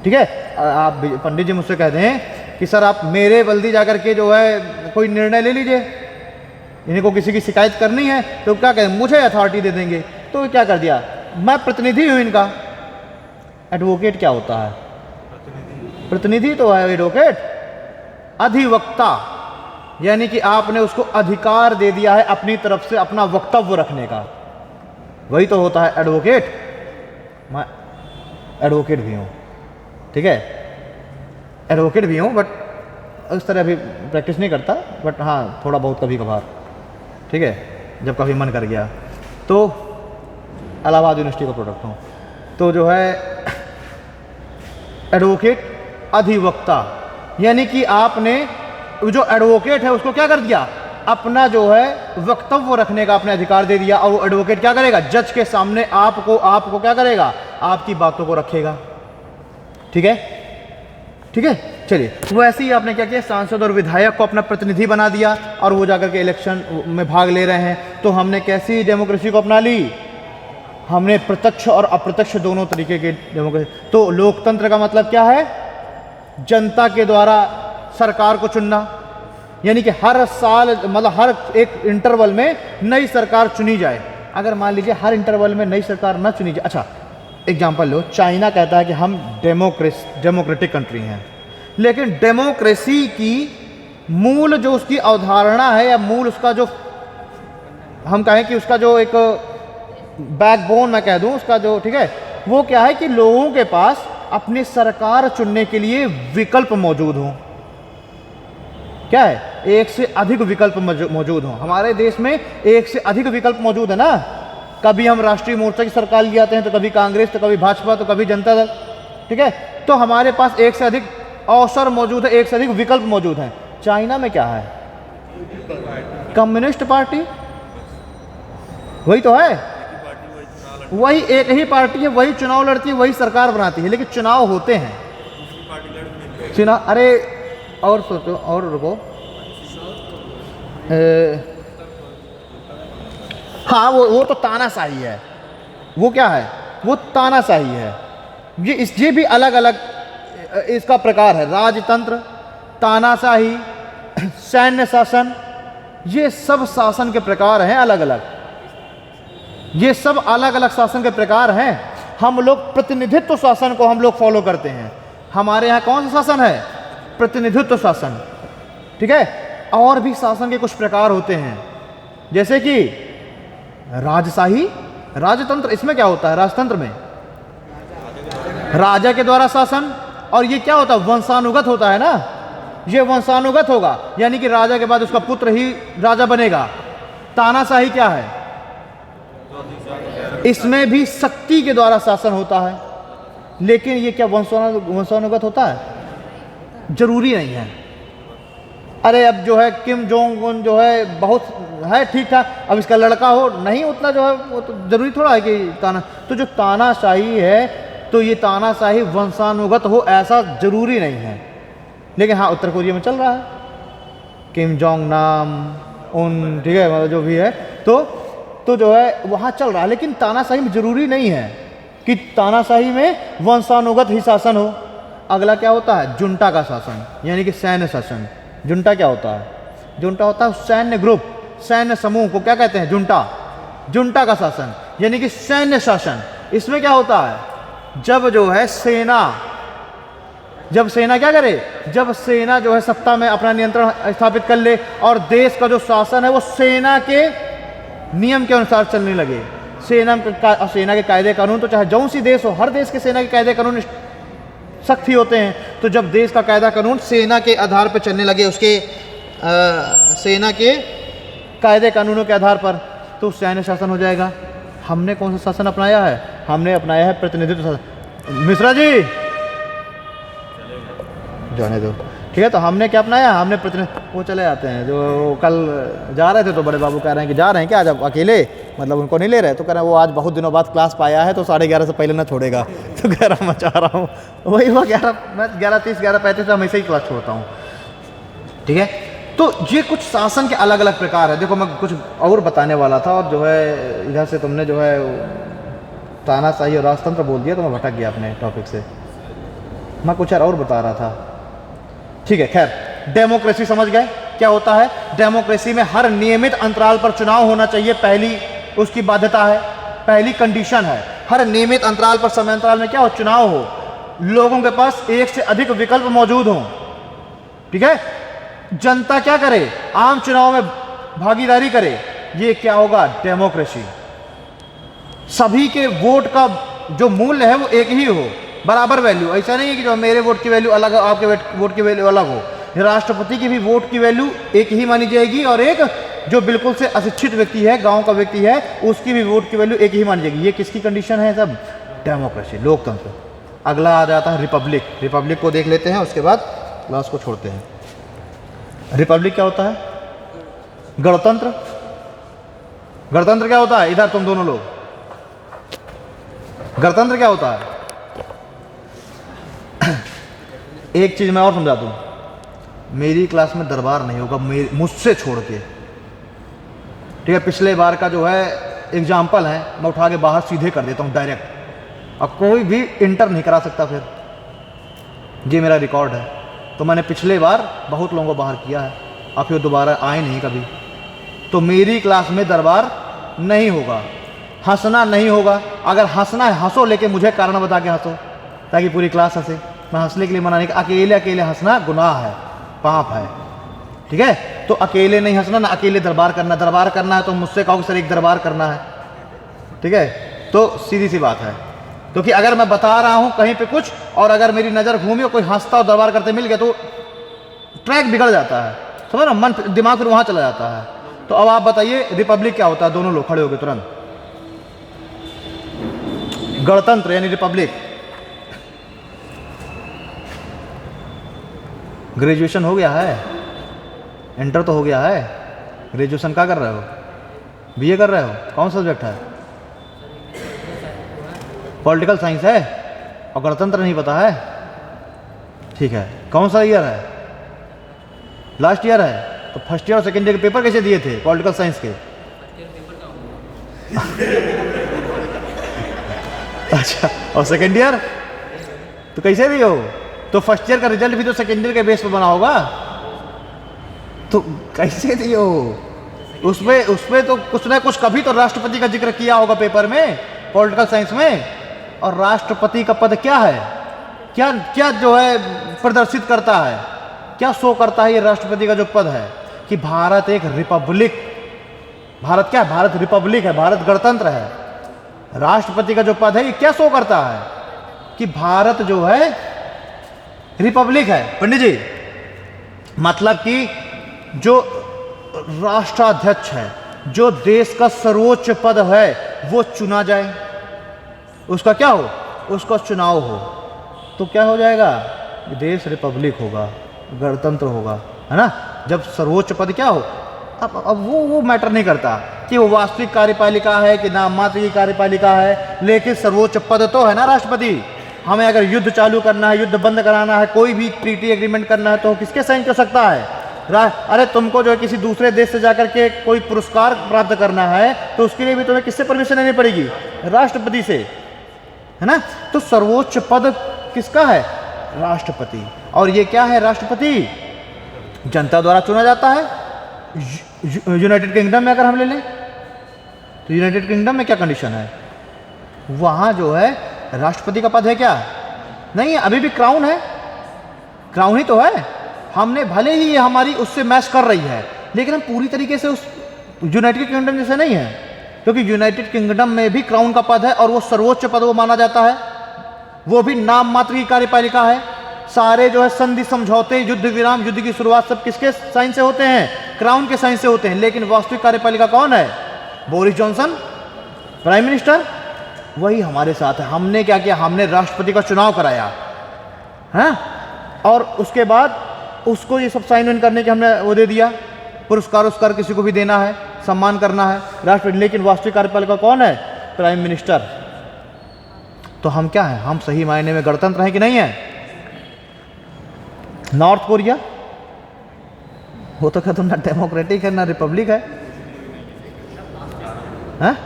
ठीक है, आप पंडित जी मुझसे कहते हैं कि सर आप मेरे बल्दी जाकर के जो है कोई निर्णय ले लीजिए, इनको किसी की शिकायत करनी है तो क्या कहें, मुझे अथॉरिटी दे देंगे। तो क्या कर दिया, मैं प्रतिनिधि हूं इनका। एडवोकेट क्या होता है, प्रतिनिधि तो है एडवोकेट। अधिवक्ता यानी कि आपने उसको अधिकार दे दिया है अपनी तरफ से अपना वक्तव्य रखने का, वही तो होता है एडवोकेट। मैं एडवोकेट भी हूँ, ठीक है, एडवोकेट भी हूँ, बट उस तरह अभी प्रैक्टिस नहीं करता, बट हाँ थोड़ा बहुत कभी कभार, ठीक है, जब कभी मन कर गया। तो इलाहाबाद यूनिवर्सिटी का प्रोडक्ट हूँ। तो जो है एडवोकेट अधिवक्ता, यानी कि आपने जो एडवोकेट है उसको क्या कर दिया, अपना जो है वक्तव्य रखने का अपने अधिकार दे दिया। और वो एडवोकेट क्या करेगा, जज के सामने आपको क्या करेगा, आपकी बातों को रखेगा। ठीक है, ठीक है, चलिए। वैसे ही आपने क्या किया, सांसद और विधायक को अपना प्रतिनिधि बना दिया और वो जाकर के इलेक्शन में भाग ले रहे हैं। तो हमने कैसी डेमोक्रेसी को अपना ली, हमने प्रत्यक्ष और अप्रत्यक्ष दोनों तरीके के डेमोक्रेसी। तो लोकतंत्र का मतलब क्या है, जनता के द्वारा सरकार को चुनना, यानी कि हर साल मतलब हर एक इंटरवल में नई सरकार चुनी जाए। अगर मान लीजिए हर इंटरवल में नई सरकार ना चुनी जाए, अच्छा एग्जांपल लो, चाइना कहता है कि हम डेमोक्रेटिक कंट्री हैं, लेकिन डेमोक्रेसी की मूल जो उसकी अवधारणा है या मूल उसका जो हम कहें कि उसका जो एक बैकबोन मैं कह दूं उसका जो, ठीक है, वो क्या है कि लोगों के पास अपनी सरकार चुनने के लिए विकल्प मौजूद हों। क्या है, एक से अधिक विकल्प मौजूद हों। हमारे देश में एक से अधिक विकल्प मौजूद है ना। कभी हम राष्ट्रीय मोर्चा की सरकार ले आते हैं, तो कभी कांग्रेस, तो कभी भाजपा, तो कभी जनता दल। ठीक है, तो हमारे पास एक से अधिक अवसर मौजूद है, एक से अधिक विकल्प मौजूद हैं। चाइना में क्या है, कम्युनिस्ट पार्टी, वही तो है, वही एक ही पार्टी है, वही चुनाव लड़ती है, वही सरकार बनाती है, लेकिन चुनाव होते हैं चुनाव। अरे और सोचो और रुको, हाँ वो तो तानाशाही है। वो क्या है, वो तानाशाही है। ये भी अलग अलग इसका प्रकार है, राजतंत्र, तानाशाही, सैन्य शासन, ये सब शासन के प्रकार हैं अलग अलग। ये सब अलग अलग शासन के प्रकार हैं। हम लोग प्रतिनिधित्व शासन को हम लोग फॉलो करते हैं। हमारे यहाँ कौन सा शासन है, प्रतिनिधित्व शासन। ठीक है, और भी शासन के कुछ प्रकार होते हैं, जैसे कि राजशाही, राजतंत्र। इसमें क्या होता है, राजतंत्र में राजा के द्वारा शासन, और ये क्या होता है, वंशानुगत होता है ना। ये वंशानुगत होगा, यानी कि राजा के बाद उसका पुत्र ही राजा बनेगा। तानाशाही क्या है, इसमें भी शक्ति के द्वारा शासन होता है, लेकिन ये क्या वंशानुगत होता है, जरूरी नहीं है। अरे अब जो है किम जोंग उन जो है बहुत है ठीक ठाक, अब इसका लड़का हो नहीं उतना जो है, वो तो जरूरी थोड़ा है कि तो जो तानाशाही है, तो ये तानाशाही वंशानुगत हो ऐसा जरूरी नहीं है। लेकिन हाँ, उत्तर कोरिया में चल रहा है, किम जोंग नाम उन, ठीक है, मतलब जो भी है, तो जो है वहाँ चल रहा है। लेकिन तानाशाही में जरूरी नहीं है कि तानाशाही में वंशानुगत ही शासन हो। अगला क्या होता है, जुंटा का शासन, यानी कि सैन्य शासन। जुंटा क्या होता है, जुंटा होता है सैन्य ग्रुप, सैन्य समूह को क्या कहते हैं, जुंटा। जुंटा का शासन यानी कि सैन्य शासन। इसमें क्या होता है, जब जो है सेना, जब सेना क्या करे, जब सेना जो है सत्ता में अपना नियंत्रण स्थापित कर ले और देश का जो शासन है वो सेना के नियम के अनुसार चलने लगे। सेना के कायदे कानून तो चाहे जौन सी देश हो, हर देश के सेना के कायदे कानून सख्त ही होते हैं। तो जब देश का कायदा कानून सेना के आधार पर चलने लगे, उसके सेना के कायदे कानूनों के आधार पर, तो सैन्य शासन हो जाएगा। हमने कौन सा शासन अपनाया है, हमने अपनाया है प्रतिनिधित्व शासन। मिश्रा जी जाने दो, ठीक है। तो हमने क्या अपनाया, हमने वो चले जाते हैं जो कल जा रहे थे तो बड़े बाबू कह रहे हैं कि जा रहे हैं क्या आज आप अकेले, मतलब उनको नहीं ले रहे, तो कह रहे हैं वो आज बहुत दिनों बाद क्लास पाया है तो 11:30 से पहले ना छोड़ेगा। तो कह रहा मैं चाह रहा हूँ वही हुआ 11:30 11:35 हम ऐसे ही क्लास छोड़ता हूँ, ठीक है। तो ये कुछ शासन के अलग अलग प्रकार है। देखो मैं कुछ और बताने वाला था और जो है इधर से तुमने जो है तानाशाही और राजतंत्र बोल दिया तो मैं भटक गया अपने टॉपिक से। मैं कुछ और बता रहा था, ठीक है। खैर, डेमोक्रेसी समझ गए क्या होता है। डेमोक्रेसी में हर नियमित अंतराल पर चुनाव होना चाहिए, पहली उसकी बाध्यता है, पहली कंडीशन है। हर नियमित अंतराल पर, समय अंतराल में क्या हो, चुनाव हो, लोगों के पास एक से अधिक विकल्प मौजूद हों, ठीक है। जनता क्या करे, आम चुनाव में भागीदारी करे, ये क्या होगा, डेमोक्रेसी। सभी के वोट का जो मूल्य है वो एक ही हो, बराबर वैल्यू। ऐसा नहीं है कि जो मेरे वोट की वैल्यू अलग है, आपके वोट की वैल्यू अलग हो। राष्ट्रपति की भी वोट की वैल्यू एक ही मानी जाएगी और एक जो बिल्कुल से अशिक्षित व्यक्ति है, गांव का व्यक्ति है, उसकी भी वोट की वैल्यू एक ही मानी जाएगी। ये किसकी कंडीशन है सब, डेमोक्रेसी, लोकतंत्र। अगला आ जाता है रिपब्लिक। रिपब्लिक को देख लेते हैं, उसके बाद क्लास को छोड़ते हैं। रिपब्लिक क्या होता है, गणतंत्र। गणतंत्र क्या होता है, इधर तुम दोनों लोग, गणतंत्र क्या होता है। एक चीज मैं और समझा दूं, मेरी क्लास में दरबार नहीं होगा मुझसे छोड़ के, ठीक है। पिछले बार का जो है एग्जाम्पल है, मैं उठा के बाहर सीधे कर देता हूं डायरेक्ट, अब कोई भी इंटर नहीं करा सकता, फिर ये मेरा रिकॉर्ड है। तो मैंने पिछले बार बहुत लोगों को बाहर किया है, अब फिर दोबारा आए नहीं कभी। तो मेरी क्लास में दरबार नहीं होगा, हंसना नहीं होगा। अगर हंसना है हंसो, लेकिन मुझे कारण बता के हंसो ताकि पूरी क्लास हंसे। मैं हंसने के लिए मना नहीं, अकेले अकेले हंसना गुनाह है, पाप है, ठीक है। तो अकेले नहीं हंसना, ना अकेले दरबार करना। दरबार करना है तो मुझसे कहो कि सर एक दरबार करना है, ठीक है। तो सीधी सी बात है, क्योंकि अगर मैं बता रहा हूं कहीं पे कुछ और अगर मेरी नज़र घूमी और कोई हंसता और दरबार करते मिल गया तो ट्रैक बिगड़ जाता है, समझ ना, मन दिमाग फिर वहां चला जाता है। तो अब आप बताइए रिपब्लिक क्या होता है, दोनों लोग खड़े हो गए तुरंत। गणतंत्र यानी रिपब्लिक, ग्रेजुएशन हो गया है, इंटर तो हो गया है, ग्रेजुएशन क्या कर रहे हो, बीए कर रहे हो, कौन सा सब्जेक्ट है, पॉलिटिकल साइंस है, और गणतंत्र नहीं पता है, ठीक है। कौन सा ईयर है, लास्ट ईयर है, तो फर्स्ट ईयर और सेकेंड ईयर के पेपर कैसे दिए थे पॉलिटिकल साइंस के। अच्छा, और सेकेंड ईयर तो कैसे दिए हो, तो फर्स्ट ईयर का रिजल्ट भी तो सेकेंड ईयर के बेस पर बना होगा, तो कैसे दिए हो, उसमें तो कुछ ना कुछ कभी तो राष्ट्रपति का जिक्र किया होगा पेपर में, पॉलिटिकल साइंस में। और राष्ट्रपति का पद क्या है, क्या क्या जो है प्रदर्शित करता है, क्या शो करता है ये राष्ट्रपति का जो पद है, कि भारत एक रिपब्लिक, भारत क्या है, भारत रिपब्लिक है, भारत गणतंत्र है। राष्ट्रपति का जो पद है ये क्या शो करता है, कि भारत जो है रिपब्लिक है। पंडित जी, मतलब कि जो राष्ट्राध्यक्ष है, जो देश का सर्वोच्च पद है, वो चुना जाए, उसका क्या हो, उसका चुनाव हो, तो क्या हो जाएगा, देश रिपब्लिक होगा, गणतंत्र होगा, है ना। जब सर्वोच्च पद क्या हो, अब वो मैटर नहीं करता कि वो वास्तविक कार्यपालिका है कि नाम मात्र की कार्यपालिका है, लेकिन सर्वोच्च पद तो है ना राष्ट्रपति। हमें अगर युद्ध चालू करना है, युद्ध बंद कराना है, कोई भी ट्रीटी एग्रीमेंट करना है, तो किसके साइन कर सकता है, अरे तुमको जो है किसी दूसरे देश से जाकर के कोई पुरस्कार प्राप्त करना है तो उसके लिए भी तुम्हें किससे परमिशन लेनी पड़ेगी, राष्ट्रपति से, है ना। तो सर्वोच्च पद किसका है, राष्ट्रपति। और ये क्या है, राष्ट्रपति जनता द्वारा चुना जाता है। यूनाइटेड किंगडम में अगर हम ले लें तो यूनाइटेड किंगडम में क्या कंडीशन है, वहां जो है राष्ट्रपति का पद है क्या, नहीं है, अभी भी क्राउन है, क्राउन ही तो है। हमने भले ही ये हमारी उससे मैच कर रही है, लेकिन हम पूरी तरीके से उस यूनाइटेड किंगडम जैसे नहीं है, क्योंकि यूनाइटेड किंगडम में भी क्राउन का पद है और वो सर्वोच्च पद वो माना जाता है, वो भी नाम मात्र की कार्यपालिका है। सारे जो है संधि समझौते, युद्ध विराम, युद्ध की शुरुआत सब किसके साइन से होते हैं, क्राउन के साइन से होते हैं। लेकिन वास्तविक कार्यपालिका कौन है, बोरिस जॉनसन प्राइम मिनिस्टर, वही हमारे साथ है। हमने क्या किया, हमने राष्ट्रपति का चुनाव कराया है, और उसके बाद उसको ये सब साइन इन करने के हमने वो दे दिया, पुरस्कार किसी को भी देना है, सम्मान करना है राष्ट्रपति। लेकिन वास्तविक कार्यपालिका कौन है? Prime minister. तो हम क्या हैं? हम सही मायने में गणतंत्र हैं कि नहीं है? नॉर्थ कोरिया वो तो कहते ना डेमोक्रेटिक है ना रिपब्लिक है, हैं?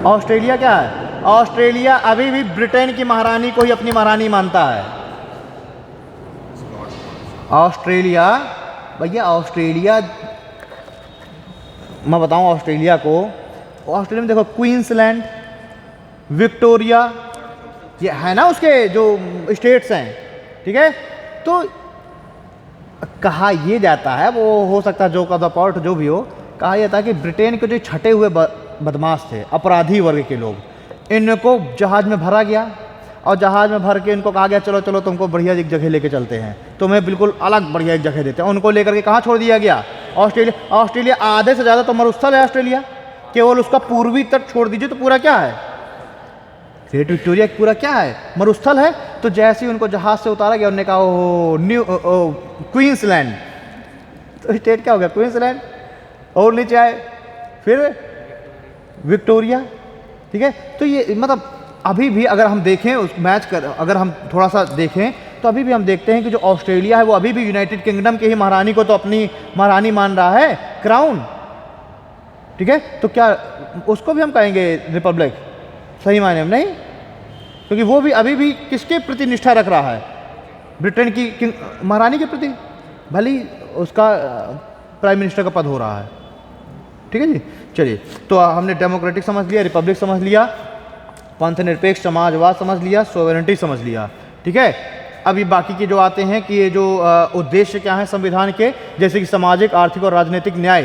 ऑस्ट्रेलिया क्या है? ऑस्ट्रेलिया अभी भी ब्रिटेन की महारानी को ही अपनी महारानी मानता है। ऑस्ट्रेलिया भैया, ऑस्ट्रेलिया मैं बताऊं ऑस्ट्रेलिया को, ऑस्ट्रेलिया में देखो क्वींसलैंड, विक्टोरिया, ये है ना उसके जो स्टेट्स हैं, ठीक है। तो कहा यह जाता है, वो हो सकता है जो का द पॉट जो भी हो, कहा यह था कि ब्रिटेन के जो छटे हुए बदमाश थे, अपराधी वर्ग के लोग, इनको जहाज में भरा गया और जहाज में भर के इनको कहा गया चलो चलो तुमको बढ़िया एक जगह लेके चलते हैं, तुम्हें बिल्कुल अलग बढ़िया एक जगह देते हैं। उनको लेकर के कहाँ छोड़ दिया गया? ऑस्ट्रेलिया। ऑस्ट्रेलिया आधे से ज़्यादा तो मरुस्थल है ऑस्ट्रेलिया, केवल उसका पूर्वी तट छोड़ दीजिए तो पूरा क्या है? ग्रेट विक्टोरिया पूरा क्या है? मरुस्थल है। तो जैसे ही उनको जहाज से उतारा गया, उन्होंने कहा ओ क्वींसलैंड, तो स्टेट क्या हो गया? क्वींसलैंड। और नीचे आए फिर विक्टोरिया, ठीक है। तो ये मतलब अभी भी अगर हम देखें उस मैच कर, अगर हम थोड़ा सा देखें तो अभी भी हम देखते हैं कि जो ऑस्ट्रेलिया है वो अभी भी यूनाइटेड किंगडम के ही महारानी को तो अपनी महारानी मान रहा है, क्राउन, ठीक है। तो क्या उसको भी हम कहेंगे रिपब्लिक? सही मायने में नहीं, क्योंकि वो भी अभी भी किसके प्रति निष्ठा रख रहा है? ब्रिटेन की महारानी के प्रति, भले ही उसका प्राइम मिनिस्टर का पद हो रहा है, ठीक है जी। चलिए, तो हमने डेमोक्रेटिक समझ लिया, रिपब्लिक समझ लिया, पंथ निरपेक्ष समाजवाद समझ लिया, सोवरेनिटी समझ लिया, ठीक है। अभी बाकी के जो आते हैं कि ये जो उद्देश्य क्या है संविधान के, जैसे कि सामाजिक, आर्थिक और राजनीतिक न्याय,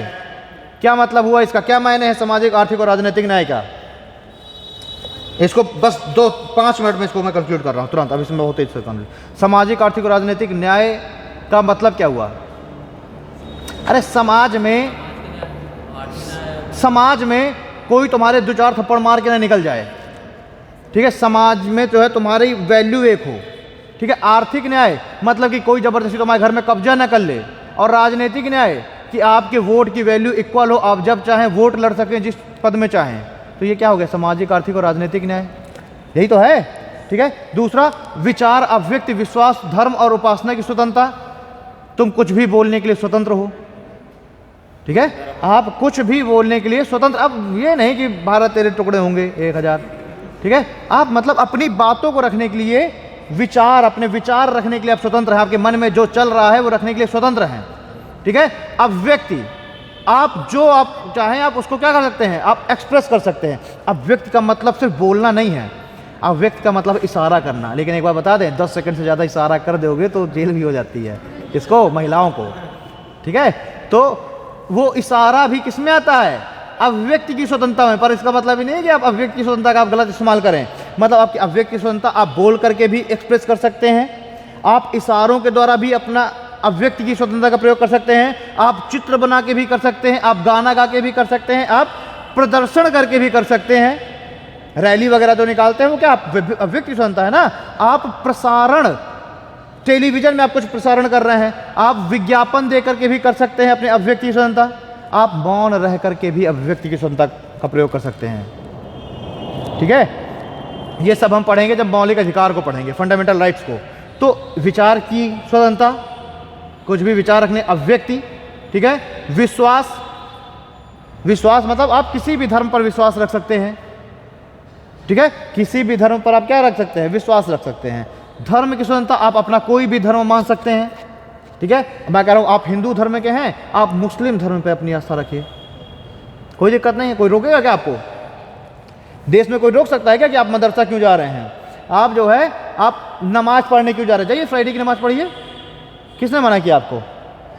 क्या मतलब हुआ इसका? क्या मायने है सामाजिक, आर्थिक और राजनीतिक न्याय का? इसको बस 2-5 मिनट में इसको मैं कंक्लूड कर रहा हूँ तुरंत, अब इसमें बहुत तेज से कंक्लूड। सामाजिक, आर्थिक और राजनीतिक न्याय का मतलब क्या हुआ? अरे समाज में कोई तुम्हारे 2-4 थप्पड़ मार के ना निकल जाए, ठीक है। समाज में जो है तुम्हारी वैल्यू एक हो, ठीक है। आर्थिक न्याय मतलब कि कोई ज़बरदस्ती तुम्हारे घर में कब्जा ना कर ले। और राजनीतिक न्याय कि आपके वोट की वैल्यू इक्वल हो, आप जब चाहें वोट लड़ सकें जिस पद में चाहें। तो ये क्या हो गया? सामाजिक, आर्थिक और राजनीतिक न्याय, यही तो है, ठीक है। दूसरा, विचार, अभिव्यक्ति, विश्वास, धर्म और उपासना की स्वतंत्रता, तुम कुछ भी बोलने के लिए स्वतंत्र हो, ठीक है। आप कुछ भी बोलने के लिए स्वतंत्र। अब ये नहीं कि भारत तेरे टुकड़े होंगे 1000, ठीक है। आप मतलब अपनी बातों को रखने के लिए, विचार, अपने विचार रखने के लिए आप स्वतंत्र हैं, आपके मन में जो चल रहा है वो रखने के लिए स्वतंत्र हैं, ठीक है। अभिव्यक्ति, आप जो आप चाहें आप उसको क्या कर सकते हैं? आप एक्सप्रेस कर सकते हैं। अभिव्यक्ति का मतलब सिर्फ बोलना नहीं है, अभिव्यक्ति का मतलब इशारा करना। लेकिन एक बार बता दें, 10 सेकंड से ज़्यादा इशारा कर दोगे तो जेल भी हो जाती है। किसको? महिलाओं को, ठीक है। तो वो इशारा भी किस में आता है? अभिव्यक्ति की स्वतंत्रता में। पर इसका मतलब ही नहीं है कि आप अभिव्यक्ति की स्वतंत्रता का आप गलत इस्तेमाल करें। मतलब आपकी अभिव्यक्ति की स्वतंत्रता, आप बोल करके भी एक्सप्रेस कर सकते हैं, आप इशारों के द्वारा भी अपना अभिव्यक्ति की स्वतंत्रता का प्रयोग कर सकते हैं, आप चित्र बना के भी कर सकते हैं, आप गाना गा के भी कर सकते हैं, आप प्रदर्शन करके भी कर सकते हैं। रैली वगैरह तो निकालते हैं, वो क्या अभिव्यक्ति की स्वतंत्रता है ना। आप प्रसारण, टेलीविजन में आप कुछ प्रसारण कर रहे हैं, आप विज्ञापन दे करके भी कर सकते हैं अपने अभिव्यक्ति की स्वतंत्रता। आप मौन रह करके भी अभिव्यक्ति की स्वतंत्रता का प्रयोग कर सकते हैं, ठीक है। ये सब हम पढ़ेंगे जब मौलिक अधिकार को पढ़ेंगे, फंडामेंटल राइट्स को। तो विचार की स्वतंत्रता, कुछ भी विचार रखने, अभिव्यक्ति, ठीक है। विश्वास, विश्वास मतलब आप किसी भी धर्म पर विश्वास रख सकते हैं, ठीक है। किसी भी धर्म पर आप क्या रख सकते हैं? विश्वास रख सकते हैं। धर्म की स्वतंत्रता, आप अपना कोई भी धर्म मान सकते हैं, ठीक है। मैं कह रहा हूँ आप हिंदू धर्म के हैं, आप मुस्लिम धर्म पे अपनी आस्था रखिए, कोई दिक्कत नहीं है। कोई रोकेगा क्या आपको? देश में कोई रोक सकता है क्या कि आप मदरसा क्यों जा रहे हैं? आप जो है आप नमाज पढ़ने क्यों जा रहे हैं? जाइए फ्राइडे की नमाज पढ़िए, किसने मना किया आपको?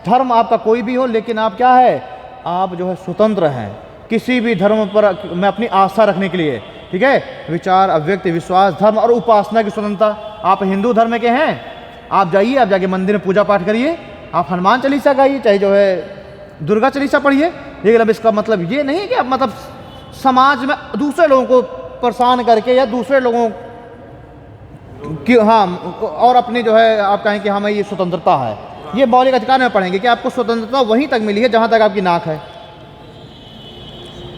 धर्म आपका कोई भी हो, लेकिन आप क्या है? आप जो है स्वतंत्र हैं किसी भी धर्म पर में अपनी आस्था रखने के लिए, ठीक है। विचार, अभिव्यक्ति, विश्वास, धर्म और उपासना की स्वतंत्रता। आप हिंदू धर्म के हैं, आप जाइए, आप जाके मंदिर में पूजा पाठ करिए, आप हनुमान चालीसा गाइए, चाहे जो है दुर्गा चालीसा पढ़िए। लेकिन अब इसका मतलब ये नहीं कि आप मतलब समाज में दूसरे लोगों को परेशान करके या दूसरे लोगों की, हाँ, और अपनी जो है आप कहें कि हमें ये स्वतंत्रता है, ये मौलिक अधिकार में पढ़ेंगे कि आपको स्वतंत्रता वहीं तक मिली है जहाँ तक आपकी नाक है,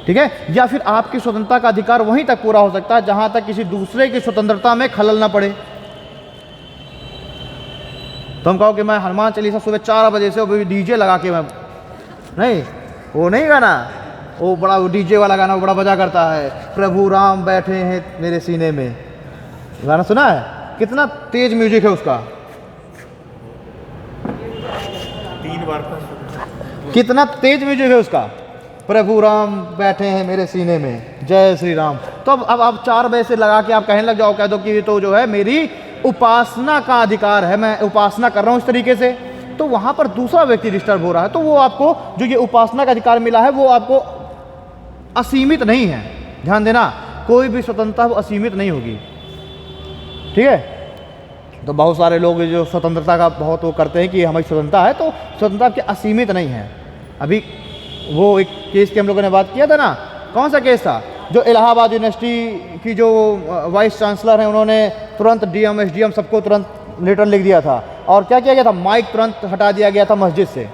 ठीक है, या फिर आपकी स्वतंत्रता का अधिकार वहीं तक पूरा हो सकता है जहाँ तक किसी दूसरे की स्वतंत्रता में खलल ना पड़े। तो हम कहो कि मैं हनुमान चालीसा सुबह 4 बजे से वो डीजे लगा के, मैं नहीं, वो नहीं गाना, वो बड़ा डीजे वाला गाना वो बड़ा बजा करता है, प्रभु राम बैठे हैं मेरे सीने में, गाना सुना है? कितना तेज म्यूजिक है उसका, 3 बार कितना तेज म्यूजिक है उसका, प्रभु राम बैठे हैं मेरे सीने में, जय श्री राम। तो अब आप 4 बजे से लगा के आप कहने लग जाओ, कह दो कि ये तो जो है मेरी उपासना का अधिकार है, मैं उपासना कर रहा हूँ इस तरीके से, तो वहाँ पर दूसरा व्यक्ति डिस्टर्ब हो रहा है। तो वो आपको जो ये उपासना का अधिकार मिला है वो आपको असीमित नहीं है, ध्यान देना, कोई भी स्वतंत्रता वो असीमित नहीं होगी, ठीक है। तो बहुत सारे लोग जो स्वतंत्रता का बहुत वो करते हैं कि हमारी स्वतंत्रता है, तो स्वतंत्रता आपकी असीमित नहीं है। अभी वो एक केस की हम लोगों ने बात किया था ना, कौन सा केस था, जो इलाहाबाद यूनिवर्सिटी की जो वाइस चांसलर हैं उन्होंने तुरंत डीएम एसडीएम सबको तुरंत लेटर लिख दिया था, और क्या किया गया था, माइक तुरंत हटा दिया गया था मस्जिद से,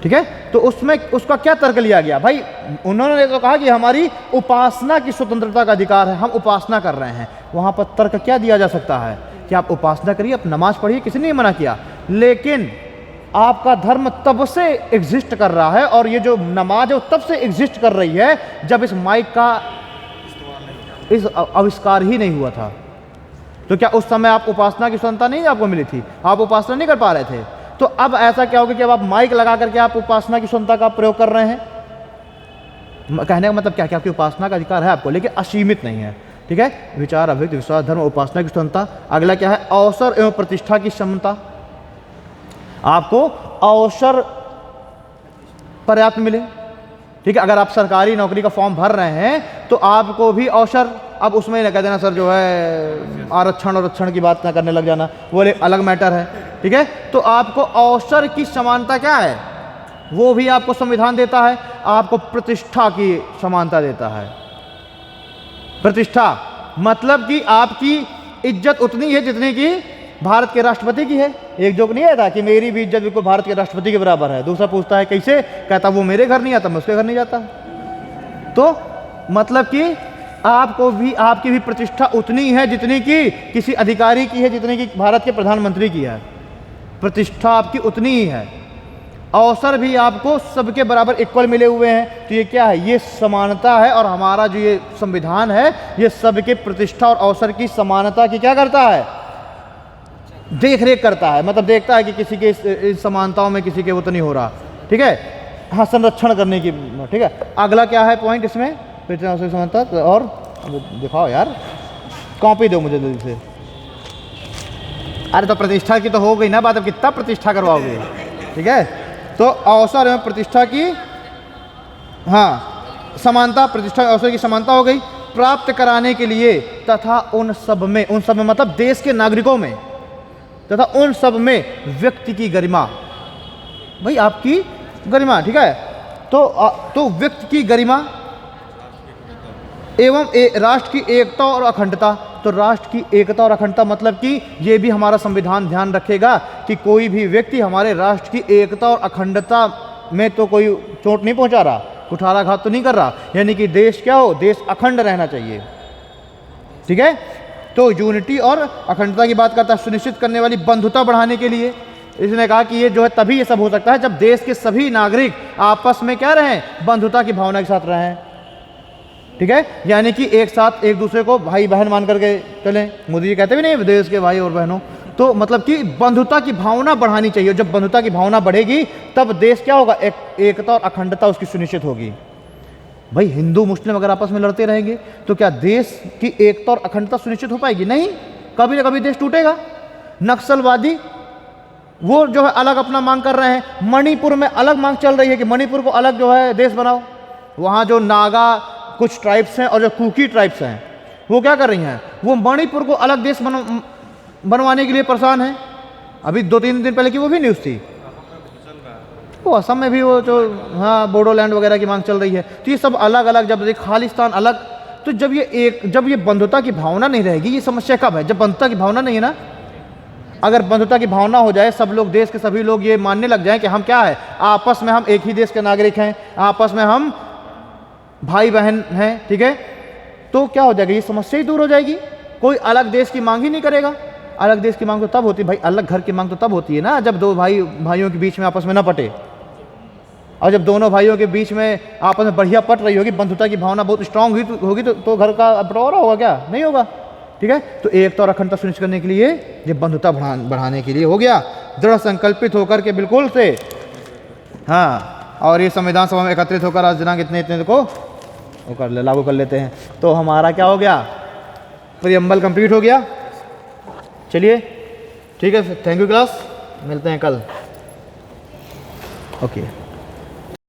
ठीक है। तो उसमें उसका क्या तर्क लिया गया, भाई उन्होंने तो कहा कि हमारी उपासना की स्वतंत्रता का अधिकार है, हम उपासना कर रहे हैं, वहां पर तर्क क्या दिया जा सकता है कि आप उपासना करिए, आप नमाज पढ़िए, किसी ने मना किया, लेकिन आपका धर्म तब से एग्जिस्ट कर रहा है, और ये जो नमाज है वो तब से एग्जिस्ट कर रही है जब इस माइक का इस आविष्कार ही नहीं हुआ था। तो क्या उस समय आप उपासना की स्वतंत्रता नहीं आपको मिली थी, आप उपासना नहीं कर पा रहे थे? तो अब ऐसा क्या होगा कि अब आप माइक लगा करके आप उपासना की स्वतंत्रता का प्रयोग कर रहे हैं, कहने का मतलब क्या, कि आपकी उपासना का अधिकार है आपको, लेकिन असीमित नहीं है, ठीक है। विचार, अभिव्यक्ति, विश्वास, धर्म, उपासना की स्वतंत्रता। अगला क्या है, अवसर एवं प्रतिष्ठा की क्षमता, आपको अवसर पर्याप्त मिले, ठीक है। अगर आप सरकारी नौकरी का फॉर्म भर रहे हैं तो आपको भी अवसर, अब उसमें ना कह देना सर जो है आरक्षण और रक्षण की बात ना करने लग जाना, वो एक अलग मैटर है, ठीक है। तो आपको अवसर की समानता क्या है, वो भी आपको संविधान देता है, आपको प्रतिष्ठा की समानता देता है। प्रतिष्ठा मतलब कि आपकी इज्जत उतनी है जितनी कि भारत के राष्ट्रपति की है। एक जोक नहीं आता कि मेरी भी इज्जत बिल्कुल भारत के राष्ट्रपति के बराबर है, दूसरा पूछता है कैसे, कहता वो मेरे घर नहीं आता, मैं उसके घर नहीं जाता। तो मतलब कि आपको भी, आपकी भी प्रतिष्ठा उतनी है जितनी कि किसी अधिकारी की है, जितनी कि भारत के प्रधानमंत्री की है, प्रतिष्ठा आपकी उतनी ही है। अवसर भी आपको सबके बराबर इक्वल मिले हुए हैं। तो ये क्या है, ये समानता है, और हमारा जो ये संविधान है ये सबके प्रतिष्ठा और अवसर की समानता की क्या करता है, देख रेख करता है, मतलब देखता है कि किसी के इस समानताओं में किसी के वो तो नहीं हो रहा, ठीक है, हाँ, संरक्षण करने की, ठीक है। अगला क्या है पॉइंट इसमें, प्रतिष्ठा समानता, और दिखाओ यार, कॉपी दो मुझे जल्दी से। अरे तो प्रतिष्ठा की तो हो गई ना बात, अब कितना प्रतिष्ठा करवाओगे, ठीक है। तो अवसर एवं प्रतिष्ठा की, हाँ, समानता, प्रतिष्ठा अवसर की समानता हो गई। प्राप्त कराने के लिए तथा उन सब में मतलब देश के नागरिकों में, तथा उन सब में व्यक्ति की गरिमा, भाई आपकी गरिमा, ठीक है। तो व्यक्ति की गरिमा एवं राष्ट्र की एकता और अखंडता। तो राष्ट्र की एकता और अखंडता मतलब कि ये भी हमारा संविधान ध्यान रखेगा कि कोई भी व्यक्ति हमारे राष्ट्र की एकता और अखंडता में तो कोई चोट नहीं पहुंचा रहा, कुठाराघात तो नहीं कर रहा, यानी कि देश क्या हो, देश अखंड रहना चाहिए, ठीक है। तो यूनिटी और अखंडता की बात करता है। सुनिश्चित करने वाली बंधुता बढ़ाने के लिए इसने कहा कि ये जो है तभी ये सब हो सकता है जब देश के सभी नागरिक आपस में क्या रहें, बंधुता की भावना के साथ रहें, ठीक है। यानी कि एक साथ एक दूसरे को भाई बहन मान करके चलें। मोदी जी कहते भी नहीं देश के भाई और बहनों, तो मतलब कि बंधुता की भावना बढ़ानी चाहिए। जब बंधुता की भावना बढ़ेगी तब देश क्या होगा, एकता और अखंडता उसकी सुनिश्चित होगी। भाई हिंदू मुस्लिम अगर आपस में लड़ते रहेंगे तो क्या देश की एकता और अखंडता सुनिश्चित हो पाएगी? नहीं, कभी ना कभी देश टूटेगा। नक्सलवादी वो जो है अलग अपना मांग कर रहे हैं। मणिपुर में अलग मांग चल रही है कि मणिपुर को अलग जो है देश बनाओ। वहाँ जो नागा कुछ ट्राइब्स हैं और जो कुकी ट्राइब्स हैं वो क्या कर रही हैं, वो मणिपुर को अलग देश बनवाने के लिए परेशान हैं। अभी 2-3 दिन पहले की वो भी न्यूज़ थी, वो असम में भी वो जो हाँ बोडोलैंड वगैरह की मांग चल रही है। तो ये सब अलग अलग, जब खालिस्तान अलग तो जब ये बंधुता की भावना नहीं रहेगी, ये समस्या कब है? जब बंधुता की भावना नहीं है ना। अगर बंधुता की भावना हो जाए, सब लोग, देश के सभी लोग ये मानने लग जाएं कि हम क्या है, आपस में हम एक ही देश के नागरिक हैं, आपस में हम भाई बहन हैं, ठीक है, तो क्या हो जाएगा, ये समस्या ही दूर हो जाएगी। कोई अलग देश की मांग ही नहीं करेगा। अलग देश की मांग तो तब होती है भाई, अलग घर की मांग तो तब होती है ना जब दो भाइयों के बीच में आपस में ना पटे, और जब दोनों भाइयों के बीच में आपस में बढ़िया पट रही होगी, बंधुता की भावना बहुत स्ट्रांग होगी तो घर का बंटवारा होगा क्या? नहीं होगा, ठीक है। तो एकता और अखंडता सुनिश्चित करने के लिए, ये बंधुता बढ़ाने के लिए हो गया, दृढ़ संकल्पित होकर के बिल्कुल से, हाँ। और ये संविधान सभा में एकत्रित होकर आज दिनांक इतने को वो लागू कर लेते हैं। तो हमारा क्या हो गया, प्रीएम्बल कंप्लीट हो गया। चलिए ठीक है, थैंक यू क्लास, मिलते हैं कल। ओके।